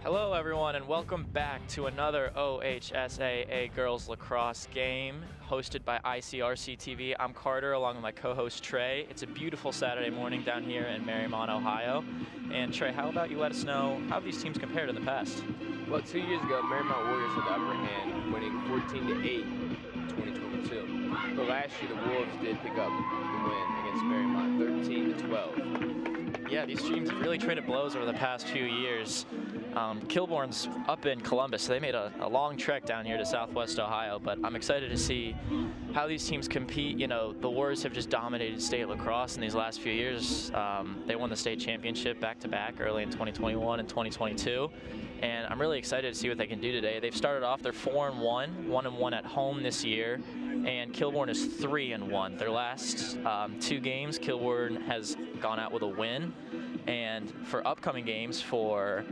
Hello everyone and welcome back to another OHSAA Girls Lacrosse game hosted by ICRC-TV. I'm Carter along with my co-host Trey. It's a beautiful Saturday morning down here in Mariemont, Ohio. And Trey, how about you let us know how these teams compared in the past? Well, 2 years ago, Mariemont Warriors had the upper hand, winning 14-8 in 2022. But last year, the Wolves did pick up the win against Mariemont, 13-12. Yeah, these teams have really traded blows over the past few years. Kilbourne's up in Columbus, so they made a long trek down here to Southwest Ohio, but I'm excited to see how these teams compete. You know, the Warriors have just dominated state lacrosse in these last few years. They won the state championship back-to-back early in 2021 and 2022, and I'm really excited to see what they can do today. They've started off, they're 4-1, 1-1 at home this year, and Kilbourne is 3-1. Their last 2 games, Kilbourne has gone out with a win, and for upcoming games for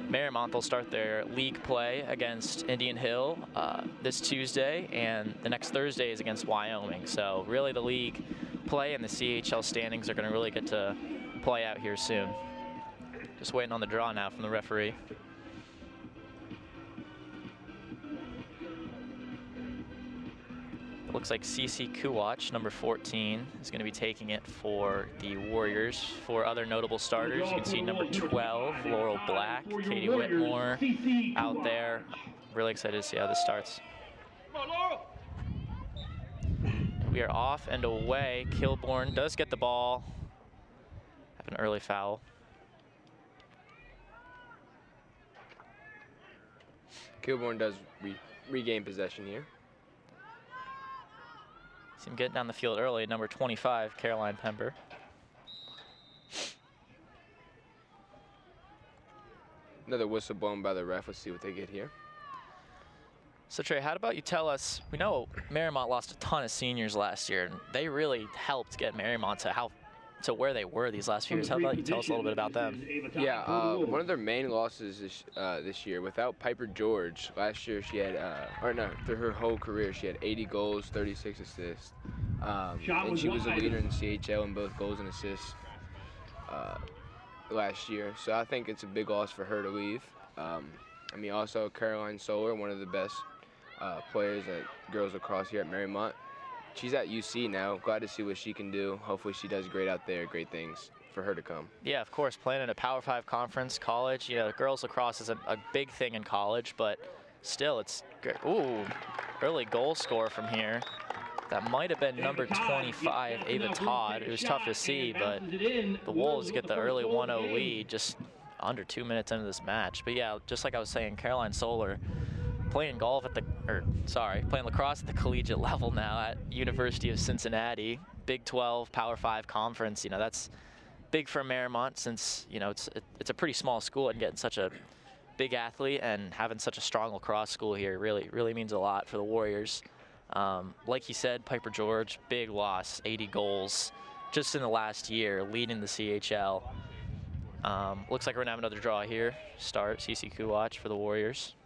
Mariemont, they'll start their league play against Indian Hill this Tuesday, and the next Thursday is against Wyoming. So really the league play and the CHL standings are going to really get to play out here soon. Just waiting on the draw now from the referee. It looks like CC Kuwach, number 14, is going to be taking it for the Warriors. For other notable starters, you can see number 12, Laurel Black, Katie Whitmore out there. Really excited to see how this starts. We are off and away. Kilbourne does get the ball. Have an early foul. Kilbourne does regain possession here. See him getting down the field early, number 25, Caroline Pember. Another whistle blown by the ref. Let's see what they get here. So Trey, how about you tell us, we know Mariemont lost a ton of seniors last year, and they really helped get Mariemont to where they were these last few years. How about you tell us a little bit about them? Yeah, one of their main losses this year, without Piper George, last year she had, through her whole career, she had 80 goals, 36 assists. And she was a leader in the CHL in both goals and assists last year. So I think it's a big loss for her to leave. I mean, also Caroline Solar, one of the best players at girls lacrosse here at Mariemont. She's at UC now. Glad to see what she can do. Hopefully she does great out there, great things for her to come. Yeah, of course, playing in a Power 5 conference, college. You know, girls lacrosse is a big thing in college, but still it's great. Ooh, early goal score from here. That might have been number 25, Ava Todd. It was tough to see, but the Wolves get the early 1-0 lead just under 2 minutes into this match. But yeah, just like I was saying, Caroline Solar playing playing lacrosse at the collegiate level now at University of Cincinnati, Big 12, Power 5 conference. You know, that's big for Mariemont since, you know, it's a pretty small school, and getting such a big athlete and having such a strong lacrosse school here really means a lot for the Warriors. Like he said, Piper George, big loss, 80 goals just in the last year, leading the CHL. Looks like we're gonna have another draw here. Start CC Kuwach for the Warriors.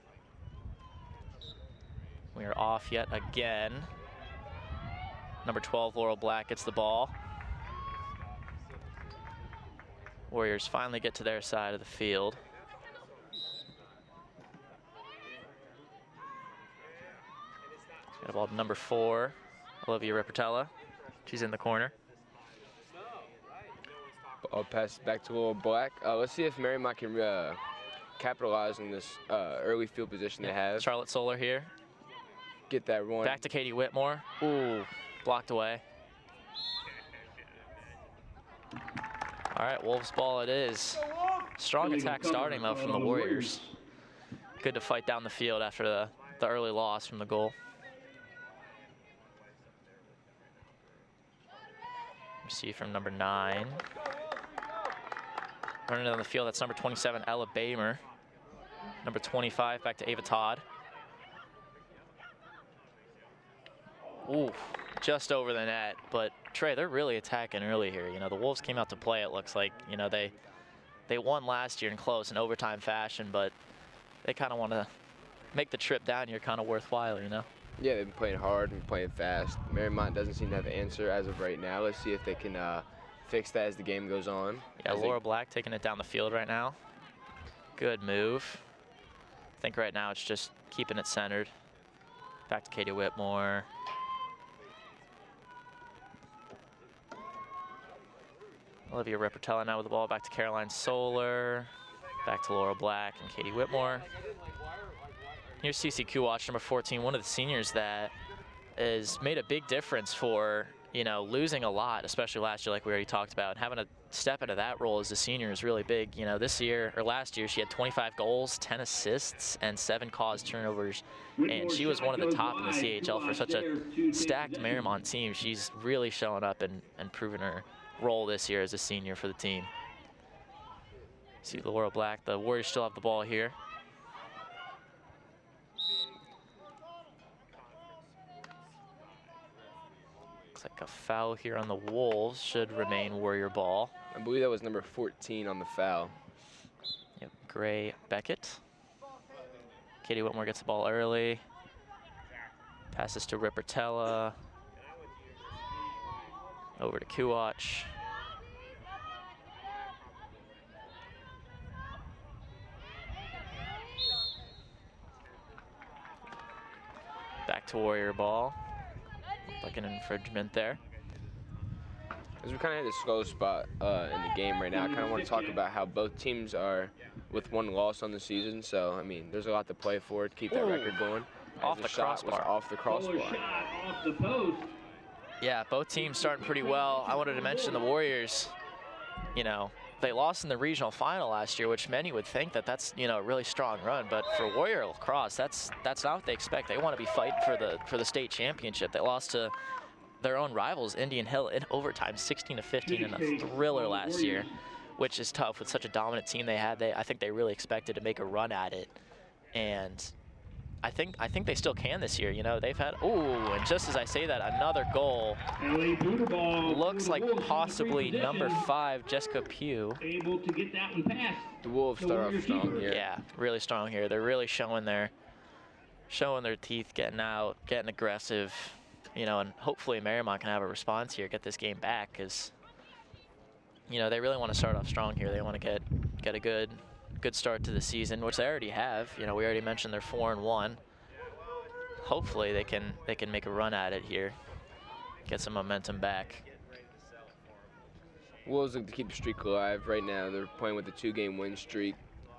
We are off yet again. Number 12, Laurel Black gets the ball. Warriors finally get to their side of the field. Got a ball to number 4, Olivia Repertella. She's in the corner. I'll pass it back to Laurel Black. Let's see if Mariemont can capitalize on this early field position they have. Charlotte Solar here. Get that one. Back to Katie Whitmore. Ooh, blocked away. All right, Wolves ball it is. Strong attack starting though from the Warriors. Good to fight down the field after the early loss from the goal. See from number 9. Running down the field, that's number 27, Ella Bamer. Number 25, back to Ava Todd. Ooh, just over the net, but Trey, they're really attacking early here. You know, the Wolves came out to play, it looks like. You know, they won last year in close in overtime fashion, but they kind of want to make the trip down here kind of worthwhile, you know? Yeah, they've been playing hard and playing fast. Mariemont doesn't seem to have an answer as of right now. Let's see if they can fix that as the game goes on. Yeah, Laura Black taking it down the field right now. Good move. think right now it's just keeping it centered. Back to Katie Whitmore. Olivia Rippertella now with the ball. Back to Caroline Solar. Back to Laura Black and Katie Whitmore. Here's Cece Kuwatch, number 14, one of the seniors that has made a big difference for, you know, losing a lot, especially last year, like we already talked about. Having to step into that role as a senior is really big. You know, this year, or last year, she had 25 goals, 10 assists, and 7 caused turnovers. And she was one of the top in the CHL for such a stacked Mariemont team. She's really showing up and proven her role this year as a senior for the team. See Laura Black, the Warriors still have the ball here. Looks like a foul here on the Wolves, should remain Warrior ball. I believe that was number 14 on the foul. Yep, Gray Beckett. Katie Whitmore gets the ball early. Passes to Rippertella. Over to Kuwatch. Back to Warrior ball. Like an infringement there. As we kind of hit a slow spot in the game right now, I kind of want to talk about how both teams are with 1 loss on the season. So, I mean, there's a lot to play for to keep that record going. Off the crossbar. Off the crossbar. Off the post. Yeah, both teams starting pretty well. I wanted to mention the Warriors, you know, they lost in the regional final last year, which many would think that that's, you know, a really strong run. But for Warrior Lacrosse, that's not what they expect. They want to be fighting for the state championship. They lost to their own rivals, Indian Hill, in overtime, 16-15 in a thriller last year, which is tough with such a dominant team they had. I think they really expected to make a run at it, and I think they still can this year. You know, they've had, and just as I say that, another goal. Looks like possibly number 5, Jessica Pugh. Able to get that one past. The Wolves start off strong here. Yeah, really strong here. They're really showing their teeth, getting out, getting aggressive. You know, and hopefully Mariemont can have a response here, get this game back, because, you know, they really want to start off strong here. They want to get a good start to the season, which they already have. You know, we already mentioned they're 4-1. Hopefully they can make a run at it here, get some momentum back. Wolves look to keep the streak alive right now. They're playing with a 2-game win streak.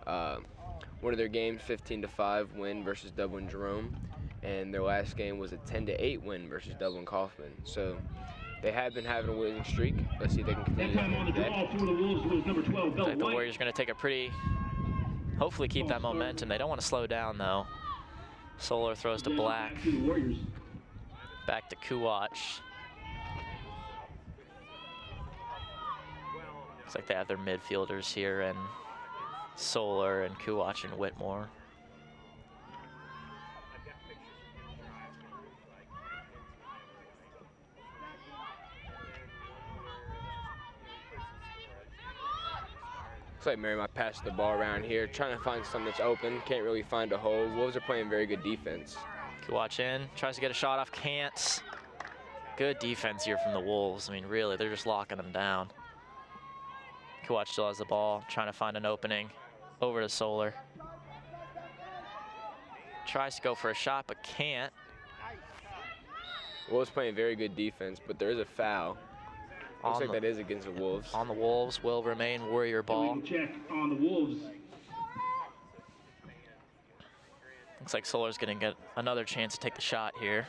One of their games, 15-5 win versus Dublin Jerome, and their last game was a 10-8 win versus Dublin Kaufman. So they have been having a winning streak. Let's see if they can continue that on the draw for the Wolves was number 12, I think the Warriors are going to take a pretty, hopefully keep that momentum. They don't want to slow down though. Solar throws to Black. Back to Kuwatch. Looks like they have their midfielders here, and Solar and Kuwatch and Whitmore. Looks like Mariemont passed the ball around here, trying to find something that's open. Can't really find a hole. Wolves are playing very good defense. Kuwatch in, tries to get a shot off, can't. Good defense here from the Wolves. I mean, really, they're just locking them down. Kuwatch still has the ball, trying to find an opening. Over to Solar. Tries to go for a shot, but can't. Wolves playing very good defense, but there is a foul. Looks like that is against the Wolves. On the Wolves, will remain Warrior ball. Check on the Wolves. Looks like Solar's going to get another chance to take the shot here.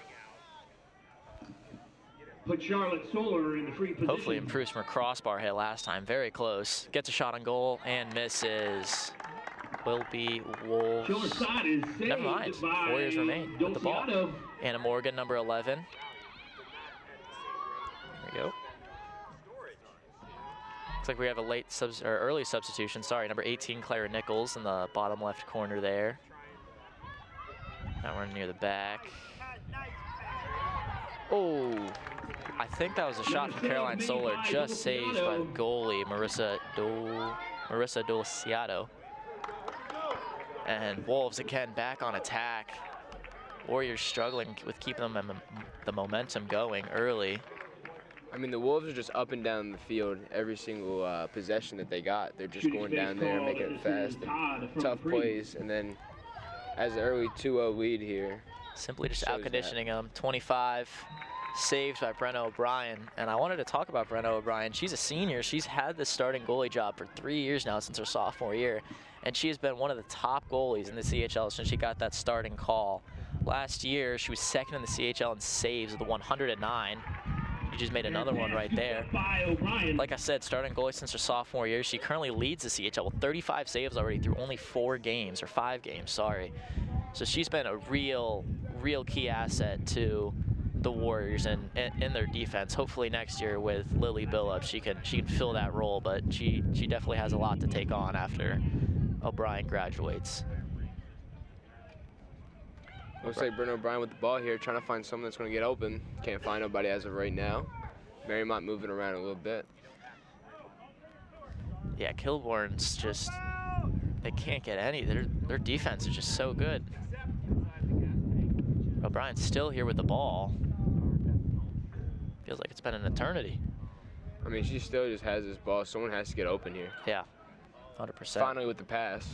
Put Charlotte Solar in the free position. Hopefully improves from a crossbar hit last time. Very close. Gets a shot on goal and misses. Will be Wolves. Never mind. Warriors remain with the ball. Anna Morgan, number 11. There we go. Looks like we have a late early substitution. Sorry, number 18, Clara Nichols in the bottom left corner there. Now we're near the back. Oh, I think that was a shot from Caroline Solar, just saved by the goalie, Marissa Dolciato. And Wolves again back on attack. Warriors struggling with keeping them the momentum going early. I mean, the Wolves are just up and down the field every single possession that they got. They're just going down there, making it fast and tough plays, and then As an early 2-0 lead here. Simply just Shows outconditioning them. 25 saved by Brenna O'Brien. And I wanted to talk about Brenna O'Brien. She's a senior. She's had the starting goalie job for 3 years now since her sophomore year. And she has been one of the top goalies in the CHL since she got that starting call. Last year, she was second in the CHL in saves with a 109. She just made another one right there. Like I said, starting goalie since her sophomore year. She currently leads the CHL with 35 saves already through only 4 games, or 5 games, sorry. So she's been a real key asset to the Warriors and in their defense. Hopefully next year with Lily Billups, she can fill that role, but she definitely has a lot to take on after O'Brien graduates. Looks like Brenna O'Brien with the ball here, trying to find someone that's going to get open. Can't find nobody as of right now. Mariemont moving around a little bit. Yeah, Kilbourne's just, they can't get any. Their defense is just so good. O'Brien's still here with the ball. Feels like it's been an eternity. I mean, she still just has this ball. Someone has to get open here. Yeah, 100%. Finally with the pass.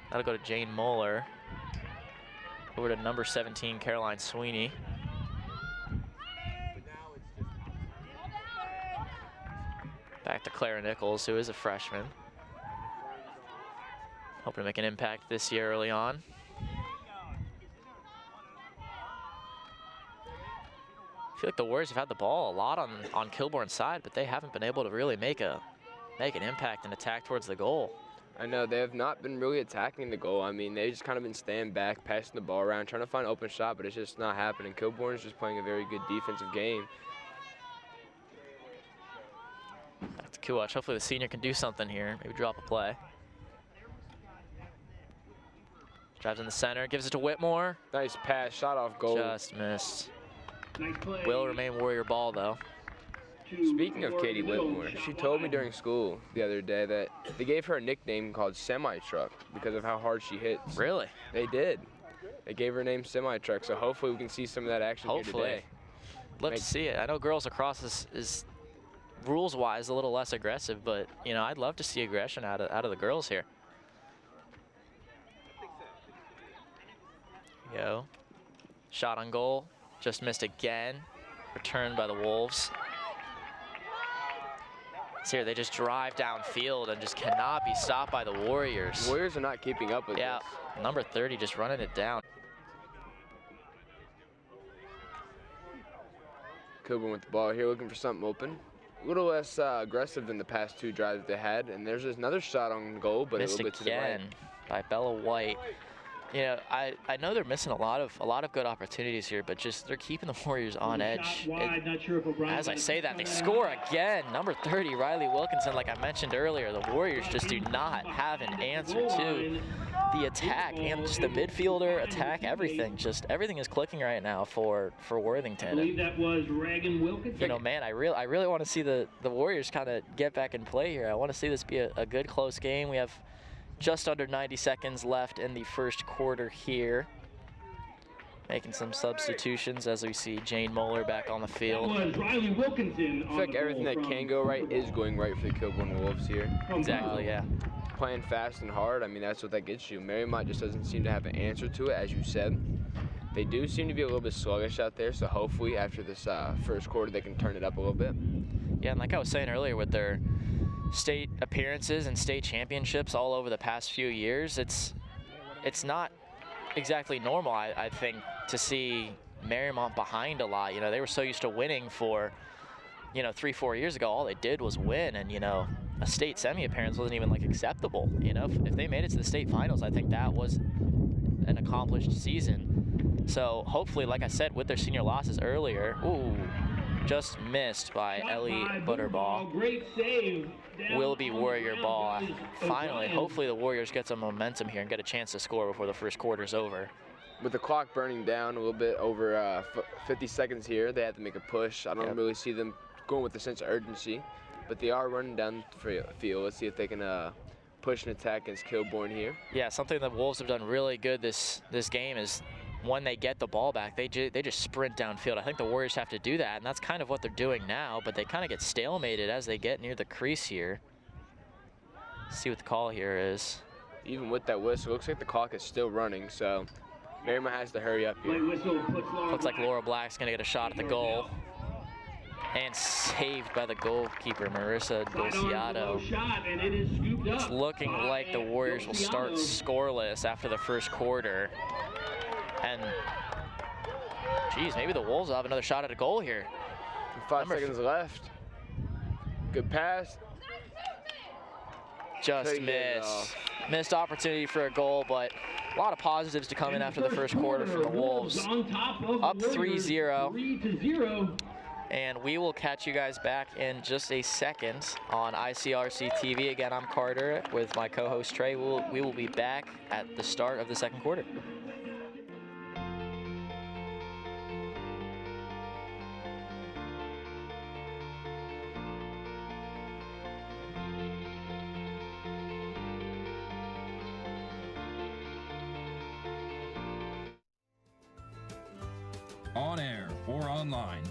That'll go to Jane Moeller. Over to number 17, Caroline Sweeney. Back to Clara Nichols, who is a freshman. Hoping to make an impact this year early on. I feel like the Warriors have had the ball a lot on Kilbourne's side, but they haven't been able to really make an impact and attack towards the goal. I know, they have not been really attacking the goal. I mean, they've just kind of been staying back, passing the ball around, trying to find an open shot, but it's just not happening. Kilbourne's just playing a very good defensive game. Back to Kuwach. Hopefully the senior can do something here. Maybe drop a play. Drives in the center, gives it to Whitmore. Nice pass, shot off goal. Just missed. Nice play. Will remain Warrior ball, though. Speaking of Katie Whitmore, she told me during school the other day that they gave her a nickname called Semi-Truck because of how hard she hits. Really? They did. They gave her name Semi-Truck, so hopefully we can see some of that action here today. Love to see it. I know girls lacrosse is rules-wise a little less aggressive, but you know, I'd love to see aggression out of the girls here. Go. Shot on goal, just missed again. Returned by the Wolves. Here, they just drive downfield and just cannot be stopped by the Warriors. The Warriors are not keeping up with this. Number 30 just running it down. Kilbourne with the ball here, looking for something open. A little less aggressive than the past 2 drives they had, and there's another shot on goal, but missed a little bit to the right. Again by Bella White. You know, I know they're missing a lot of good opportunities here, but just they're keeping the Warriors on edge. As I say that, they score again. Number 30, Riley Wilkinson. Like I mentioned earlier, the Warriors just do not have an answer to the attack and just the midfielder attack. Everything is clicking right now for Worthington. I believe that was Reagan Wilkinson. You know, man, I really want to see the Warriors kind of get back in play here. I want to see this be a good close game. We have just under 90 seconds left in the first quarter here. Making some substitutions as we see Jane Moeller back on the field. That was Riley Wilkinson. I feel like everything that can go right is going right for the Kilbourne Wolves here. Exactly, yeah. Playing fast and hard, I mean, that's what that gets you. Mariemont just doesn't seem to have an answer to it, as you said. They do seem to be a little bit sluggish out there, so hopefully after this first quarter they can turn it up a little bit. Yeah, and like I was saying earlier, with their state appearances and state championships all over the past few years, it's not exactly normal, I think, to see Mariemont behind a lot. You know, they were so used to winning for, you know, 3-4 years ago. All they did was win, and you know, a state semi appearance wasn't even like acceptable. You know, if they made it to the state finals, I think that was an accomplished season. So hopefully, like I said, with their senior losses earlier, just missed by Ellie Butterball. Great save. Will be Warrior ball. Finally, hopefully the Warriors get some momentum here and get a chance to score before the first quarter's over. With the clock burning down a little bit over 50 seconds here, they have to make a push. I don't really see them going with a sense of urgency, but they are running down the field. Let's see if they can push and attack against Kilbourne here. Yeah, something the Wolves have done really good this game is when they get the ball back, they just sprint downfield. I think the Warriors have to do that, and that's kind of what they're doing now, but they kind of get stalemated as they get near the crease here. Let's see what the call here is. even with that whistle, looks like the clock is still running, so Mariemont has to hurry up here. Play whistle puts Laura Looks like Black. Laura Black's gonna get a shot at the goal. And saved by the goalkeeper, Marissa Dulciato. Shot, and it is scooped up. It's looking like the Warriors will start scoreless after the first quarter. And, geez, maybe the Wolves will have another shot at a goal here. 5 seconds left. Good pass. Just missed. Missed opportunity for a goal, but a lot of positives to come in after the first quarter from the Wolves. Up 3-0. 3-0. And we will catch you guys back in just a second on ICRC-TV. Again, I'm Carter with my co-host Trey. We will be back at the start of the second quarter. On air or online.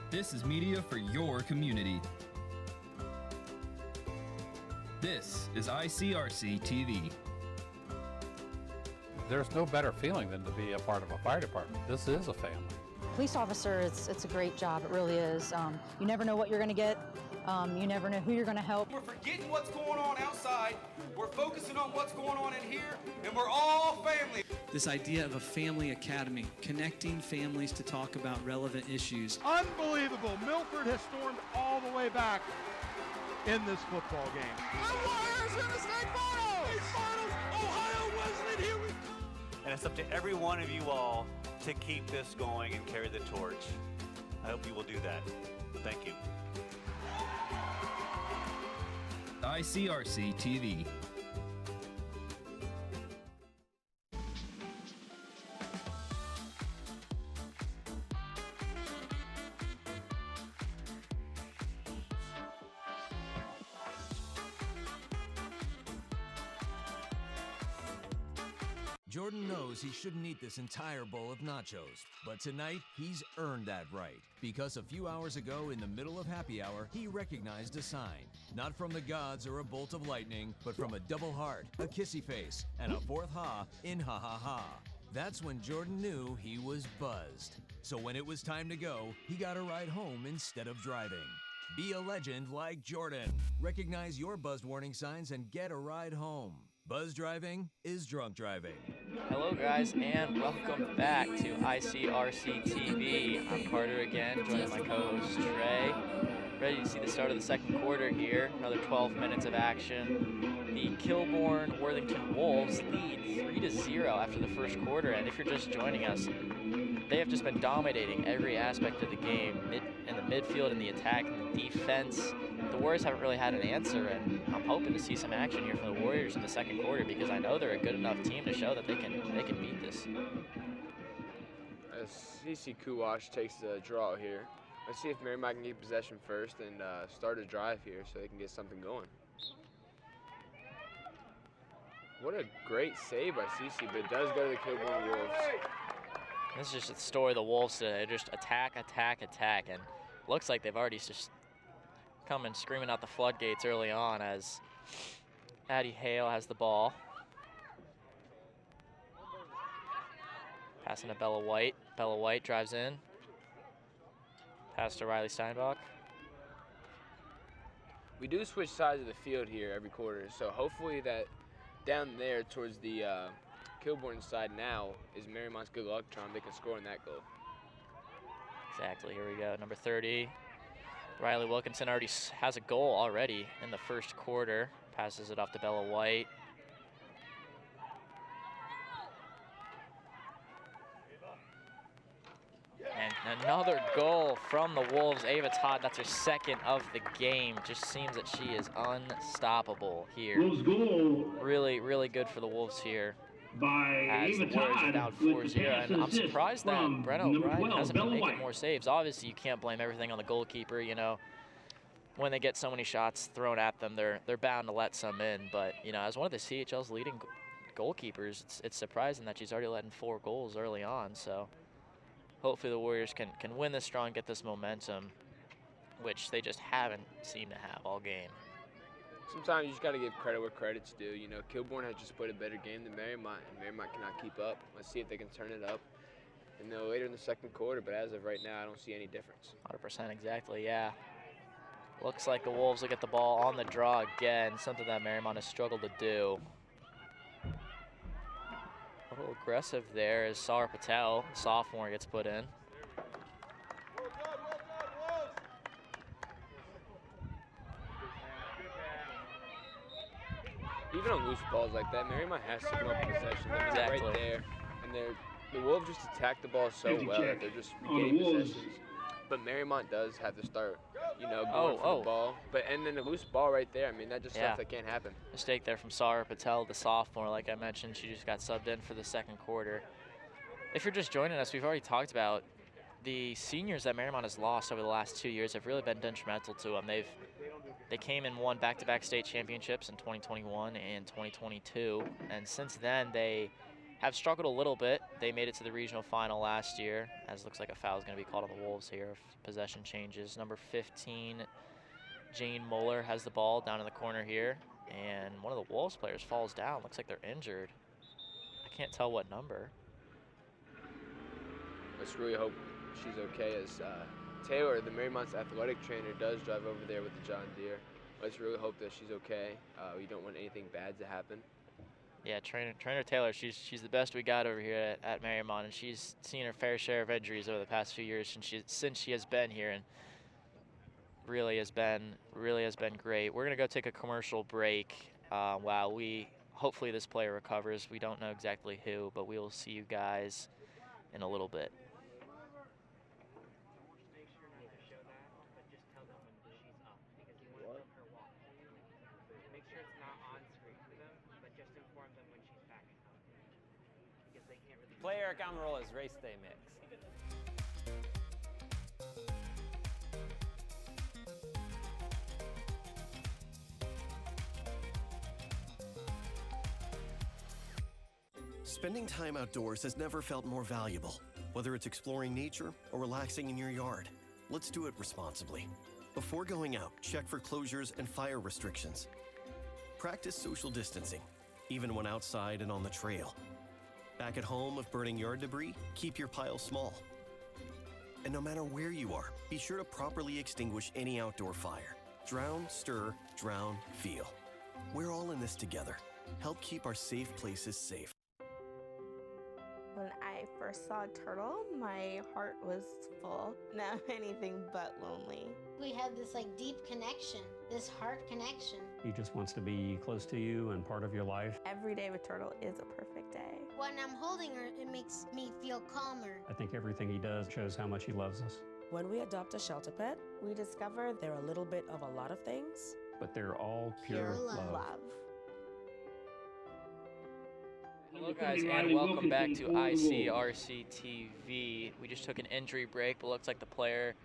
This is media for your community. This is ICRC-TV. There's no better feeling than to be a part of a fire department. This is a family. Police officer, it's a great job. It really is. You never know what you're going to get. You never know who you're going to help. We're forgetting what's going on outside. We're focusing on what's going on in here, and we're all family. This idea of a family academy, connecting families to talk about relevant issues. Unbelievable. Milford has stormed all the way back in this football game. The Warriors in the state finals! State finals! Ohio Wesleyan, here we come! And it's up to every one of you all to keep this going and carry the torch. I hope you will do that. Thank you. ICRC-TV. Jordan knows he shouldn't eat this entire bowl of nachos, but tonight he's earned that right. Because a few hours ago, in the middle of happy hour, he recognized a sign. Not from the gods or a bolt of lightning, but from a double heart, a kissy face, and a fourth ha in ha ha ha. That's when Jordan knew he was buzzed. So when it was time to go, he got a ride home instead of driving. Be a legend like Jordan. Recognize your buzzed warning signs and get a ride home. Buzz driving is drunk driving. Hello guys, and welcome back to ICRC-TV. I'm Carter again, joined by my co-host Trey. Ready to see the start of the second quarter here. Another 12 minutes of action. The Kilbourne Worthington Wolves lead 3-0 after the first quarter, and if you're just joining us, they have just been dominating every aspect of the game, in the midfield, in the attack, in the defense. The Warriors haven't really had an answer, and I'm hoping to see some action here from the Warriors in the second quarter because I know they're a good enough team to show that they can beat this. As CC Kuwash takes the draw here. Let's see if Mariemont can get possession first and start a drive here so they can get something going. What a great save by CC, but it does go to the Kilbourne Wolves. This is just the story of the Wolves today. Just attack, attack, attack, and looks like they've already just come and screaming out the floodgates early on as Addie Hale has the ball. Passing to Bella White. Bella White drives in. Pass to Riley Steinbach. We do switch sides of the field here every quarter, so hopefully that down there towards the Kilbourne side now is Mariemont's good luck charm. They can score in that goal. Exactly, here we go, number 30. Riley Wilkinson already has a goal already in the first quarter. Passes it off to Bella White. And another goal from the Wolves. Ava Todd, that's her second of the game. Just seems that she is unstoppable here. Wolves goal. Really, really good for the Wolves here. By as Ava the Warriors are Todd down with the 4-0. And I'm surprised that Brenna O'Brien hasn't been making more saves. Obviously, you can't blame everything on the goalkeeper. You know, when they get so many shots thrown at them, they're bound to let some in. But, you know, as one of the CHL's leading goalkeepers, it's surprising that she's already letting 4 goals early on. So hopefully the Warriors can win this strong, get this momentum, which they just haven't seemed to have all game. Sometimes you just got to give credit where credit's due. You know, Kilbourne has just played a better game than Mariemont, and Mariemont cannot keep up. Let's see if they can turn it up later in the second quarter, but as of right now, I don't see any difference. 100% exactly, yeah. Looks like the Wolves will get the ball on the draw again, something that Mariemont has struggled to do. A little aggressive there as Sar Patel, sophomore, gets put in. Even on loose balls like that, Mariemont has to come up with possession. Exactly. Right there, and the Wolves just attack the ball so well that they're just getting possessions. But Mariemont does have to start, you know, going for the ball. And then the loose ball right there, I mean, that just stuff that can't happen. Mistake there from Sara Patel, the sophomore. Like I mentioned, she just got subbed in for the second quarter. If you're just joining us, we've already talked about the seniors that Mariemont has lost over the last 2 years have really been detrimental to them. They came and won back-to-back state championships in 2021 and 2022, and since then they have struggled a little bit. They made it to the regional final last year, as looks like a foul is going to be called on the Wolves here if possession changes. Number 15, Jane Muller, has the ball down in the corner here, and one of the Wolves players falls down. Looks like they're injured. I can't tell what number. Let's really hope she's okay, as Taylor, the Mariemont's athletic trainer, does drive over there with the John Deere. Let's really hope that she's okay. We don't want anything bad to happen. Yeah, Trainer Taylor, she's the best we got over here at Mariemont, and she's seen her fair share of injuries over the past few years since she has been here, and really has been great. We're gonna go take a commercial break while hopefully this player recovers. We don't know exactly who, but we will see you guys in a little bit. Player camera roll is race day mix. Spending time outdoors has never felt more valuable. Whether it's exploring nature or relaxing in your yard, let's do it responsibly. Before going out, check for closures and fire restrictions. Practice social distancing, even when outside and on the trail. Back at home, if burning yard debris, keep your pile small. And no matter where you are, be sure to properly extinguish any outdoor fire. Drown, stir, drown, feel. We're all in this together. Help keep our safe places safe. When I first saw a turtle, my heart was full. Now anything but lonely. We have this deep connection, this heart connection. He just wants to be close to you and part of your life. Every day with Turtle is a perfect day. When I'm holding her, it makes me feel calmer. I think everything he does shows how much he loves us. When we adopt a shelter pet, we discover they're a little bit of a lot of things, but they're all pure love. Hello guys, and welcome back to ICRC-TV. We just took an injury break, but looks like the player,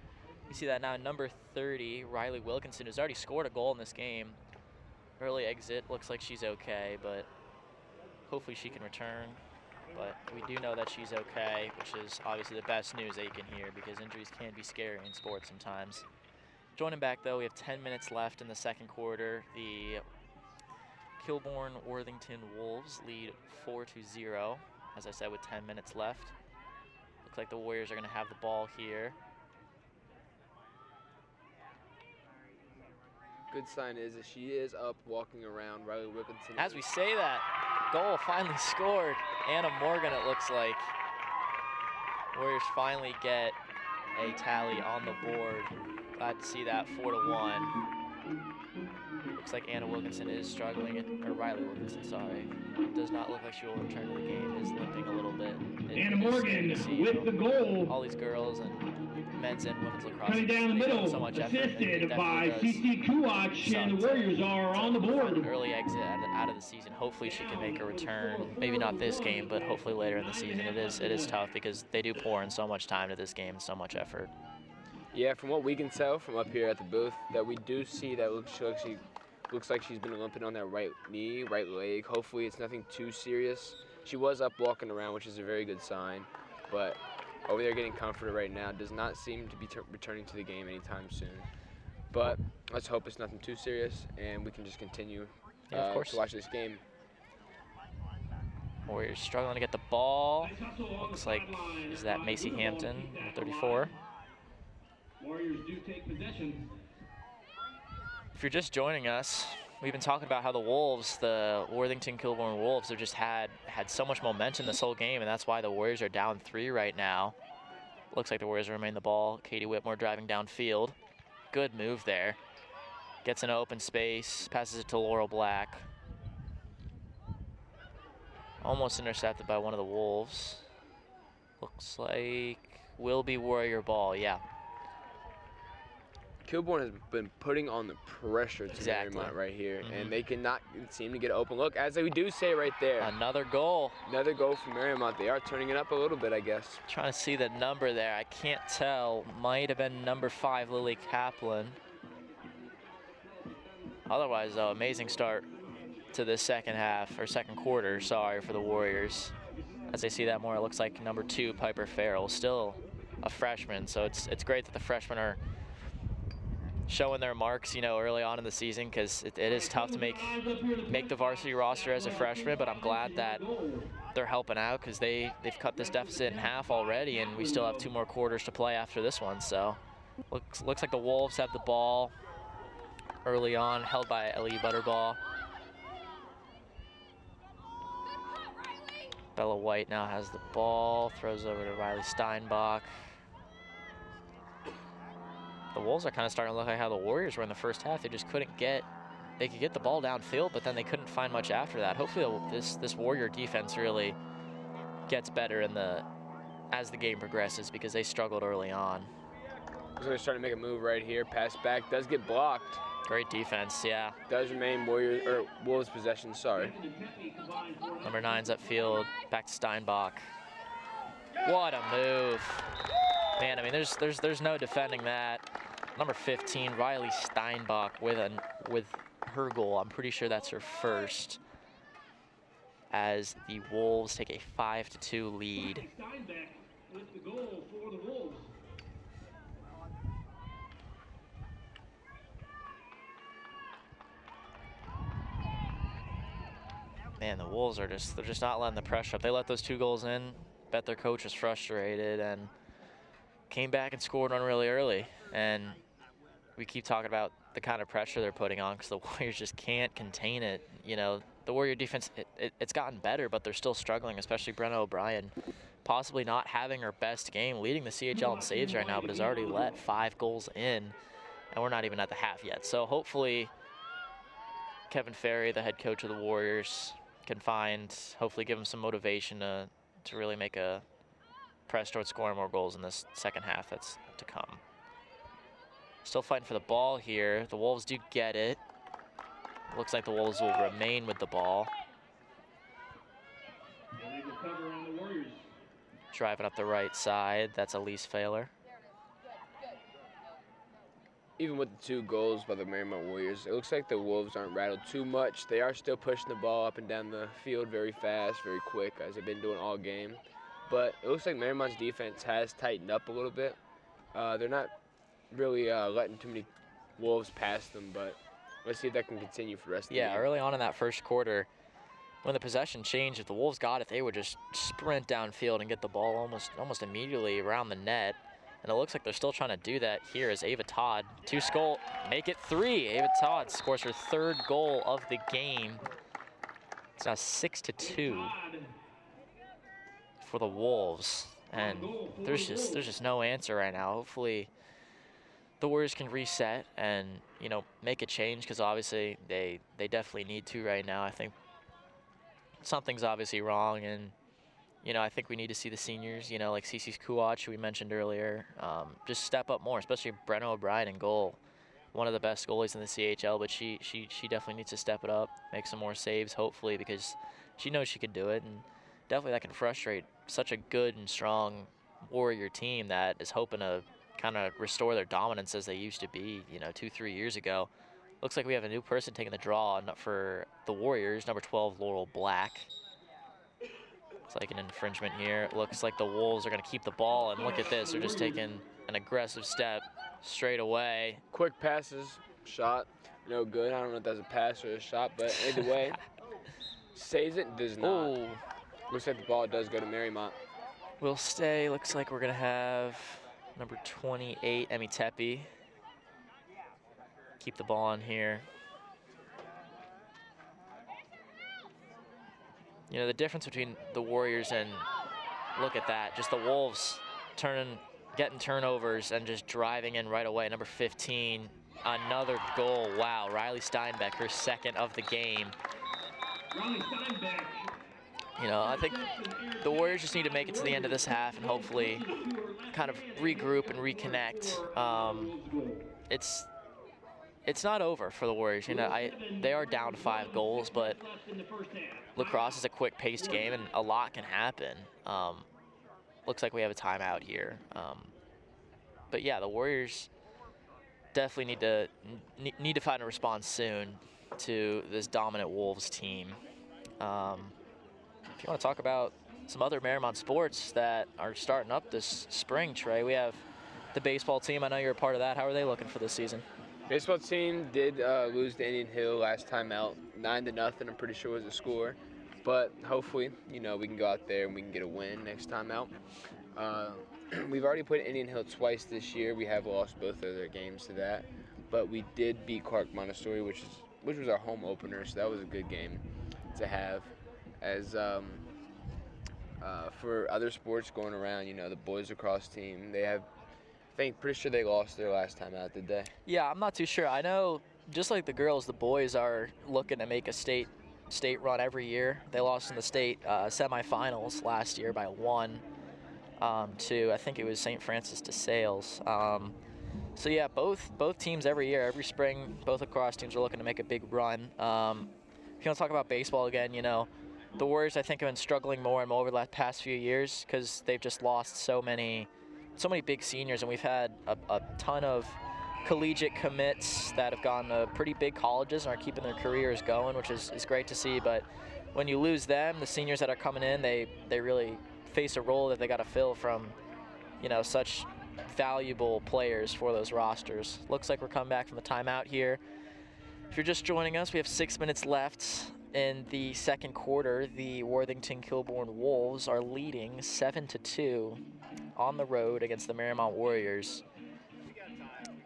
you see that now, number 30, Riley Wilkinson, who's already scored a goal in this game. Early exit, looks like she's okay, but hopefully she can return. But we do know that she's okay, which is obviously the best news that you can hear, because injuries can be scary in sports sometimes. Joining back though, we have 10 minutes left in the second quarter. The Kilbourne Worthington Wolves lead 4-0, as I said, with 10 minutes left. Looks like the Warriors are going to have the ball here. Good sign is that she is up, walking around. Riley Wilkinson. As we say that, goal finally scored. Anna Morgan, it looks like. Warriors finally get a tally on the board. Glad to see that, 4-1. Looks like Anna Wilkinson is struggling, or Riley Wilkinson, sorry. Does not look like she will return to the game, is limping a little bit. Anna Morgan with the goal. All these girls and men's and women's lacrosse. Coming down the middle, so much assisted by CC Kuwach, and the Warriors are on the board. An early exit out of the season. Hopefully she can make a return. Maybe not this game, but hopefully later in the season. It is tough because they do pour in so much time to this game and so much effort. Yeah, from what we can tell from up here at the booth, that we do see that looks like she's been limping on that right knee, right leg. Hopefully it's nothing too serious. She was up walking around, which is a very good sign, but over there getting comforted right now, does not seem to be returning to the game anytime soon. But let's hope it's nothing too serious and we can just continue of course. to watch this game. Warriors struggling to get the ball. Looks like, is that Macy Hampton, number 34? Warriors do take possession. If you're just joining us, we've been talking about how the Wolves, the Worthington Kilbourne Wolves, have just had so much momentum this whole game, and that's why the Warriors are down 3 right now. Looks like the Warriors remain the ball. Katie Whitmore driving downfield. Good move there. Gets in an open space, passes it to Laurel Black. Almost intercepted by one of the Wolves. Looks like will be Warrior ball, yeah. Kilbourne has been putting on the pressure to Mariemont right here, and they cannot seem to get open. Look, as we do say right there. Another goal. Another goal from Mariemont. They are turning it up a little bit, I guess. Trying to see the number there. I can't tell. Might have been number 5, Lily Kaplan. Otherwise, though, amazing start to this second half, or second quarter, sorry, for the Warriors. As I see that more, it looks like number 2, Piper Farrell, still a freshman. So it's great that the freshmen are showing their marks, you know, early on in the season, because it is tough to make the varsity roster as a freshman, but I'm glad that they're helping out because they've cut this deficit in half already, and we still have 2 more quarters to play after this one. So looks like the Wolves have the ball early on, held by Ellie Butterball. Bella White now has the ball, throws over to Riley Steinbach. The Wolves are kind of starting to look like how the Warriors were in the first half. They just couldn't get, they could get the ball downfield, but then they couldn't find much after that. Hopefully this Warrior defense really gets better as the game progresses, because they struggled early on. So they're starting to make a move right here. Pass back, does get blocked. Great defense, yeah. Does remain Wolves possession, sorry. Number 9's upfield, back to Steinbach. What a move. Man, I mean, there's no defending that. Number 15, Riley Steinbach with her goal. I'm pretty sure that's her first, as the Wolves take a 5-2 lead. Steinbach with the goal for the Wolves. Man, the Wolves are they're just not letting the pressure up. They let those 2 goals in. Bet their coach was frustrated and came back and scored one really early. And we keep talking about the kind of pressure they're putting on because the Warriors just can't contain it. You know, the Warrior defense, it's gotten better, but they're still struggling, especially Brenna O'Brien, possibly not having her best game, leading the CHL in saves right now, but has already let 5 goals in, and we're not even at the half yet. So hopefully Kevin Ferry, the head coach of the Warriors, can hopefully give them some motivation to really make a press towards scoring more goals in this second half that's to come. Still fighting for the ball here. The Wolves do get it. Looks like the Wolves will remain with the ball. Driving up the right side, that's Elise Failer. Even with the 2 goals by the Mariemont Warriors, it looks like the Wolves aren't rattled too much. They are still pushing the ball up and down the field very fast, very quick, as they've been doing all game. But it looks like Mariemont's defense has tightened up a little bit. They're not really letting too many Wolves pass them, but let's see if that can continue for the rest of the game. Yeah, early on in that first quarter, when the possession changed, if the Wolves got it, they would just sprint downfield and get the ball almost immediately around the net. And it looks like they're still trying to do that here as Ava Todd, 2 goal, make it 3. Ava Todd scores her 3rd goal of the game. It's now 6-2 for the Wolves. And there's just no answer right now. Hopefully the Warriors can reset and, you know, make a change, because obviously they definitely need to right now. I think something's obviously wrong, and you know, I think we need to see the seniors, you know, like Cece Kuwach, who we mentioned earlier, just step up more, especially Brenna O'Brien in goal. One of the best goalies in the CHL, but she definitely needs to step it up, make some more saves, hopefully, because she knows she can do it. And definitely that can frustrate such a good and strong Warrior team that is hoping to kind of restore their dominance as they used to be, you know, 2-3 years ago. Looks like we have a new person taking the draw for the Warriors, number 12, Laurel Black. It's like an infringement here. It looks like the Wolves are going to keep the ball, and look at this. They're just taking an aggressive step straight away. Quick passes, shot, no good. I don't know if that's a pass or a shot, but either way, saves it, does not. Ooh. Looks like the ball does go to Mariemont. We'll stay. Looks like we're going to have number 28, Emmy Tepe. Keep the ball on here. You know, the difference between the Warriors and, look at that, just the Wolves getting turnovers and just driving in right away. Number 15, another goal. Wow, Riley Steinbeck, her second of the game. You know, I think the Warriors just need to make it to the end of this half and hopefully kind of regroup and reconnect. It's not over for the Warriors. You know, they are down 5 goals, but lacrosse is a quick-paced game and a lot can happen. Looks like we have a timeout here. But yeah, the Warriors definitely need to find a response soon to this dominant Wolves team. If you want to talk about some other Mariemont sports that are starting up this spring, Trey, we have the baseball team. I know you're a part of that. How are they looking for this season? Baseball team did lose to Indian Hill last time out, 9-0. I'm pretty sure was the score. But hopefully, you know, we can go out there and we can get a win next time out. We've already played Indian Hill twice this year. We have lost both of their games to that. But we did beat Clark Montessori, which was our home opener, so that was a good game to have. As for other sports going around, you know, the boys lacrosse team, they have, pretty sure they lost their last time out, did they? Yeah, I'm not too sure. I know, just like the girls, the boys are looking to make a state run every year. They lost in the state semifinals last year by 1 to, I think it was St. Francis de Sales. So yeah, both teams every year, every spring, both lacrosse teams are looking to make a big run. If you want to talk about baseball again, you know, the Warriors, I think, have been struggling more and more over the past few years because they've just lost so many big seniors, and we've had a ton of collegiate commits that have gone to pretty big colleges and are keeping their careers going, which is great to see. But when you lose them, the seniors that are coming in, they really face a role that they got to fill from, you know, such valuable players for those rosters. Looks like we're coming back from the timeout here. If you're just joining us, we have 6 minutes left in the second quarter. The Worthington Kilbourne Wolves are leading 7-2 on the road against the Mariemont Warriors.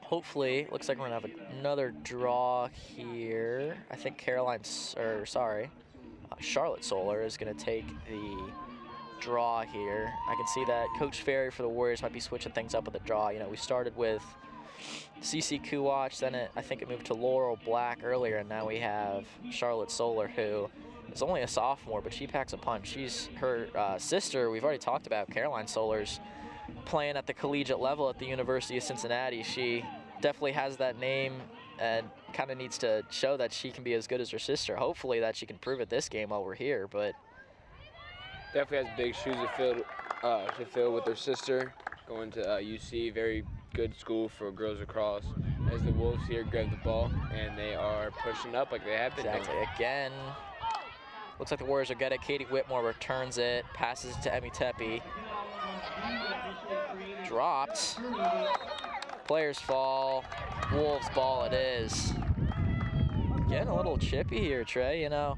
Hopefully, looks like we're gonna have another draw here. I think Charlotte Solar is gonna take the draw here. I can see that Coach Ferry for the Warriors might be switching things up with the draw. You know, we started with CC Kuwach, then I think it moved to Laurel Black earlier, and now we have Charlotte Solar, who is only a sophomore, but she packs a punch. Her sister, we've already talked about, Caroline Solar's playing at the collegiate level at the University of Cincinnati. She definitely has that name and kind of needs to show that she can be as good as her sister. Hopefully that she can prove it this game while we're here, but definitely has big shoes to fill with her sister, going to UC, very good school for girls lacrosse. As the Wolves here grab the ball, and they are pushing up like they have been doing. Again, looks like the Warriors are good at Katie Whitmore, returns it, passes it to Emmy Tepe. Dropped. Players fall. Wolves ball it is. Getting a little chippy here, Trey. You know,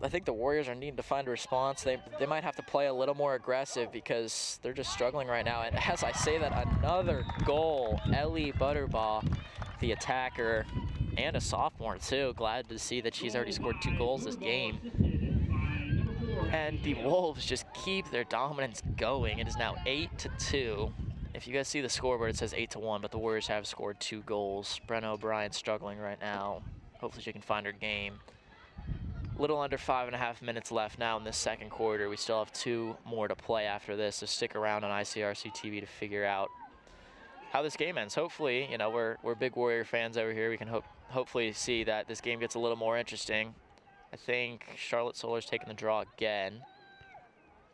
I think the Warriors are needing to find a response. They might have to play a little more aggressive because they're just struggling right now. And as I say that, another goal. Ellie Butterbaugh, the attacker, and a sophomore too. Glad to see that she's already scored 2 goals this game. And the Wolves just keep their dominance going. It is now 8-2. If you guys see the scoreboard, it says 8-1, but the Warriors have scored 2 goals. Brenna O'Brien struggling right now. Hopefully she can find her game. Little under 5.5 minutes left now in this second quarter. We still have 2 more to play after this, so stick around on ICRC-TV to figure out how this game ends. Hopefully, you know, we're big Warrior fans over here. We can hopefully see that this game gets a little more interesting. I think Charlotte Solar's taking the draw again.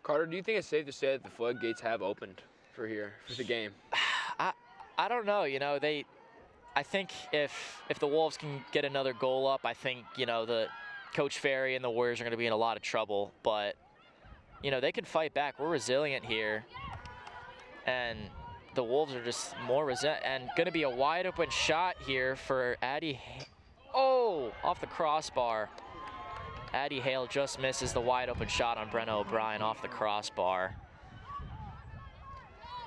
Carter, do you think it's safe to say that the floodgates have opened for the game? I don't know. You know, I think if the Wolves can get another goal up, I think, you know, the Coach Ferry and the Warriors are going to be in a lot of trouble. But, you know, they can fight back. We're resilient here. And the Wolves are just more and going to be a wide open shot here for Addie. Oh, off the crossbar. Addie Hale just misses the wide open shot on Brenna O'Brien off the crossbar.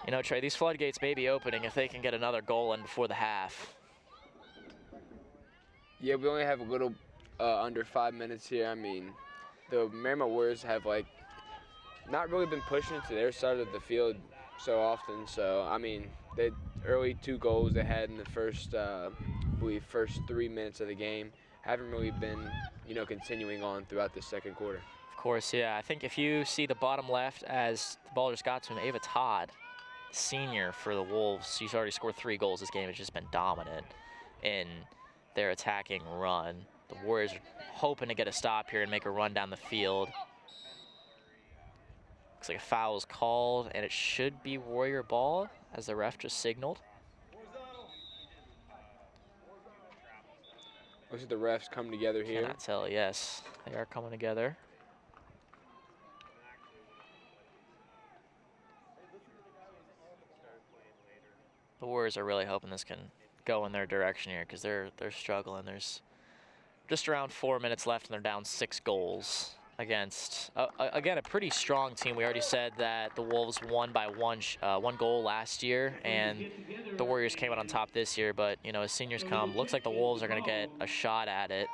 You know, Trey, these floodgates may be opening if they can get another goal in before the half. Yeah, we only have a little under 5 minutes here. I mean, the Mariemont Warriors have, like, not really been pushing to their side of the field so often. So, I mean, they early 2 goals they had in the first, I believe, first 3 minutes of the game haven't really been, you know, continuing on throughout the second quarter. Of course, yeah. I think if you see the bottom left as the ball just got to him, Ava Todd, senior for the Wolves, she's already scored 3 goals this game. It's just been dominant in their attacking run. The Warriors are hoping to get a stop here and make a run down the field. Looks like a foul is called, and it should be Warrior ball, as the ref just signaled. Looks like the refs come together here. Cannot tell, yes. They are coming together. The Warriors are really hoping this can go in their direction here because they're struggling. There's just around 4 minutes left, and they're down 6 goals against, again, a pretty strong team. We already said that the Wolves won by one goal last year, and the Warriors came out on top this year. But, you know, as seniors come, looks like the Wolves are going to get a shot at it.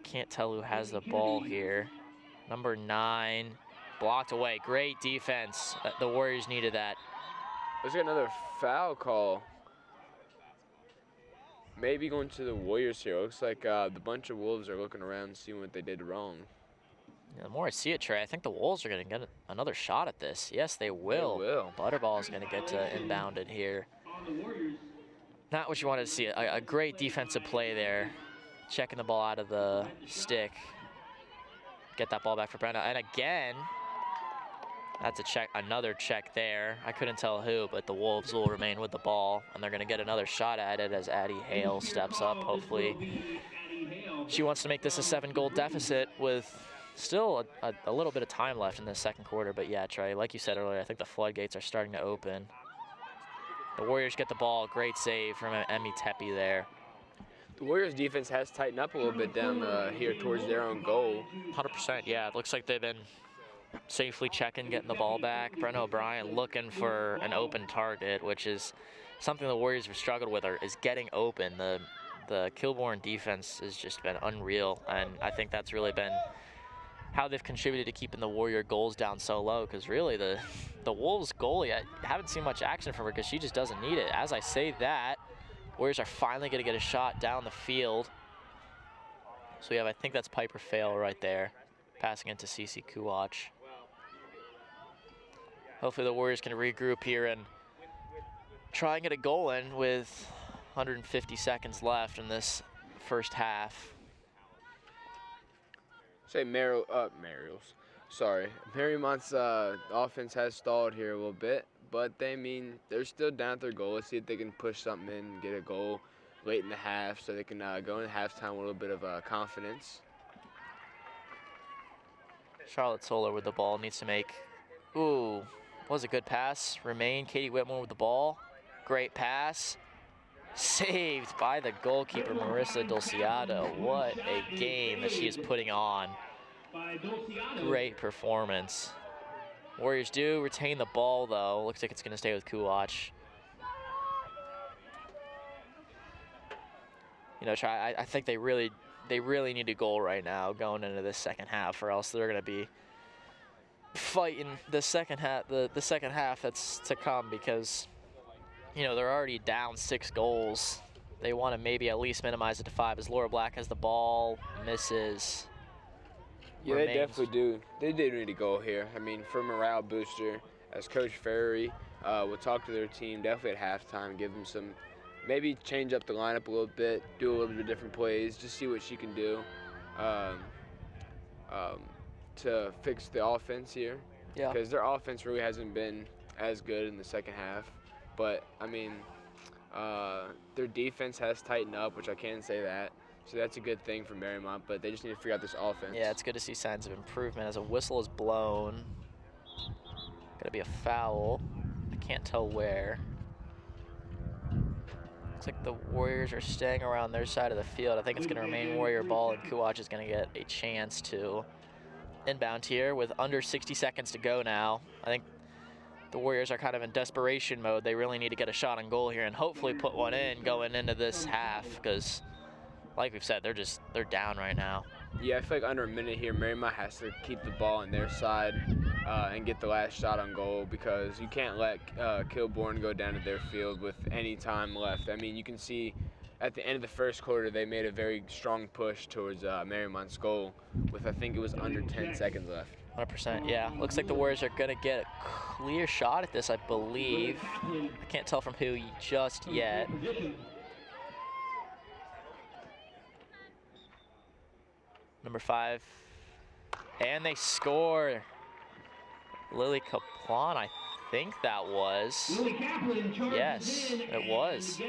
Can't tell who has the ball here. Number 9, blocked away. Great defense. The Warriors needed that. Let's get another foul call. Maybe going to the Warriors here. Looks like the bunch of Wolves are looking around, seeing what they did wrong. Yeah, the more I see it, Trey, I think the Wolves are going to get another shot at this. Yes, they will. They will. Butterball is going to get inbounded here. Not what you wanted to see. A great defensive play there. Checking the ball out of the stick. Get that ball back for Brenna. And again, that's a check, another check there. I couldn't tell who, but the Wolves will remain with the ball, and they're going to get another shot at it as Addie Hale steps up. Hopefully, she wants to make this a 7-goal deficit with still a little bit of time left in the second quarter. But yeah, Trey, like you said earlier, I think the floodgates are starting to open. The Warriors get the ball. Great save from Emmy Tepe there. The Warriors' defense has tightened up a little bit down here towards their own goal. 100%, yeah. It looks like they've been safely checking, getting the ball back. Brenna O'Brien looking for an open target, which is something the Warriors have struggled with, is getting open. The Kilbourne defense has just been unreal, and I think that's really been how they've contributed to keeping the Warrior goals down so low, because really the Wolves goalie, I haven't seen much action from her because she just doesn't need it. As I say that, Warriors are finally going to get a shot down the field. So we have, I think that's Piper Fail right there, passing into Cece Kuwach. Hopefully the Warriors can regroup here and try and get a goal in with 150 seconds left in this first half. Say Mario's. Sorry. Mariemont's offense has stalled here a little bit, but they're still down at their goal. Let's see if they can push something in and get a goal late in the half so they can go into halftime with a little bit of confidence. Charlotte Solar with the ball, needs to make, ooh, was a good pass. Remain, Katie Whitmore with the ball. Great pass. Saved by the goalkeeper, Marissa Dulciado. What a game that she is putting on. Great performance. Warriors do retain the ball, though. Looks like it's going to stay with Kuwach. You know, I think they really need a goal right now going into this second half, or else they're going to be fighting the second half, the second half that's to come, because, you know, they're already down 6 goals. They want to maybe at least minimize it to 5 as Laura Black has the ball, misses. Yeah, they definitely do. They do need a goal here. I mean, for morale booster, as Coach Ferry will talk to their team definitely at halftime, give them some, maybe change up the lineup a little bit, do a little bit of different plays, just see what she can do to fix the offense here. Yeah. Because their offense really hasn't been as good in the second half. But, I mean, their defense has tightened up, which I can say that. So that's a good thing for Mariemont, but they just need to figure out this offense. Yeah, it's good to see signs of improvement as a whistle is blown. Gonna be a foul. I can't tell where. Looks like the Warriors are staying around their side of the field. I think it's going to remain Warrior ball, and Kuwach is going to get a chance to inbound here with under 60 seconds to go now. I think the Warriors are kind of in desperation mode. They really need to get a shot on goal here and hopefully put one in going into this half, because like we've said, they're down right now. Yeah, I feel like under a minute here, Mariemont has to keep the ball on their side and get the last shot on goal, because you can't let Kilbourne go down to their field with any time left. I mean, you can see at the end of the first quarter, they made a very strong push towards Mariemont's goal with, I think it was under 10 seconds left. 100%, yeah. Looks like the Warriors are going to get a clear shot at this, I believe. I can't tell from who just yet. Number 5. And they score. Lily Kaplan, I think that was. Yes, it was.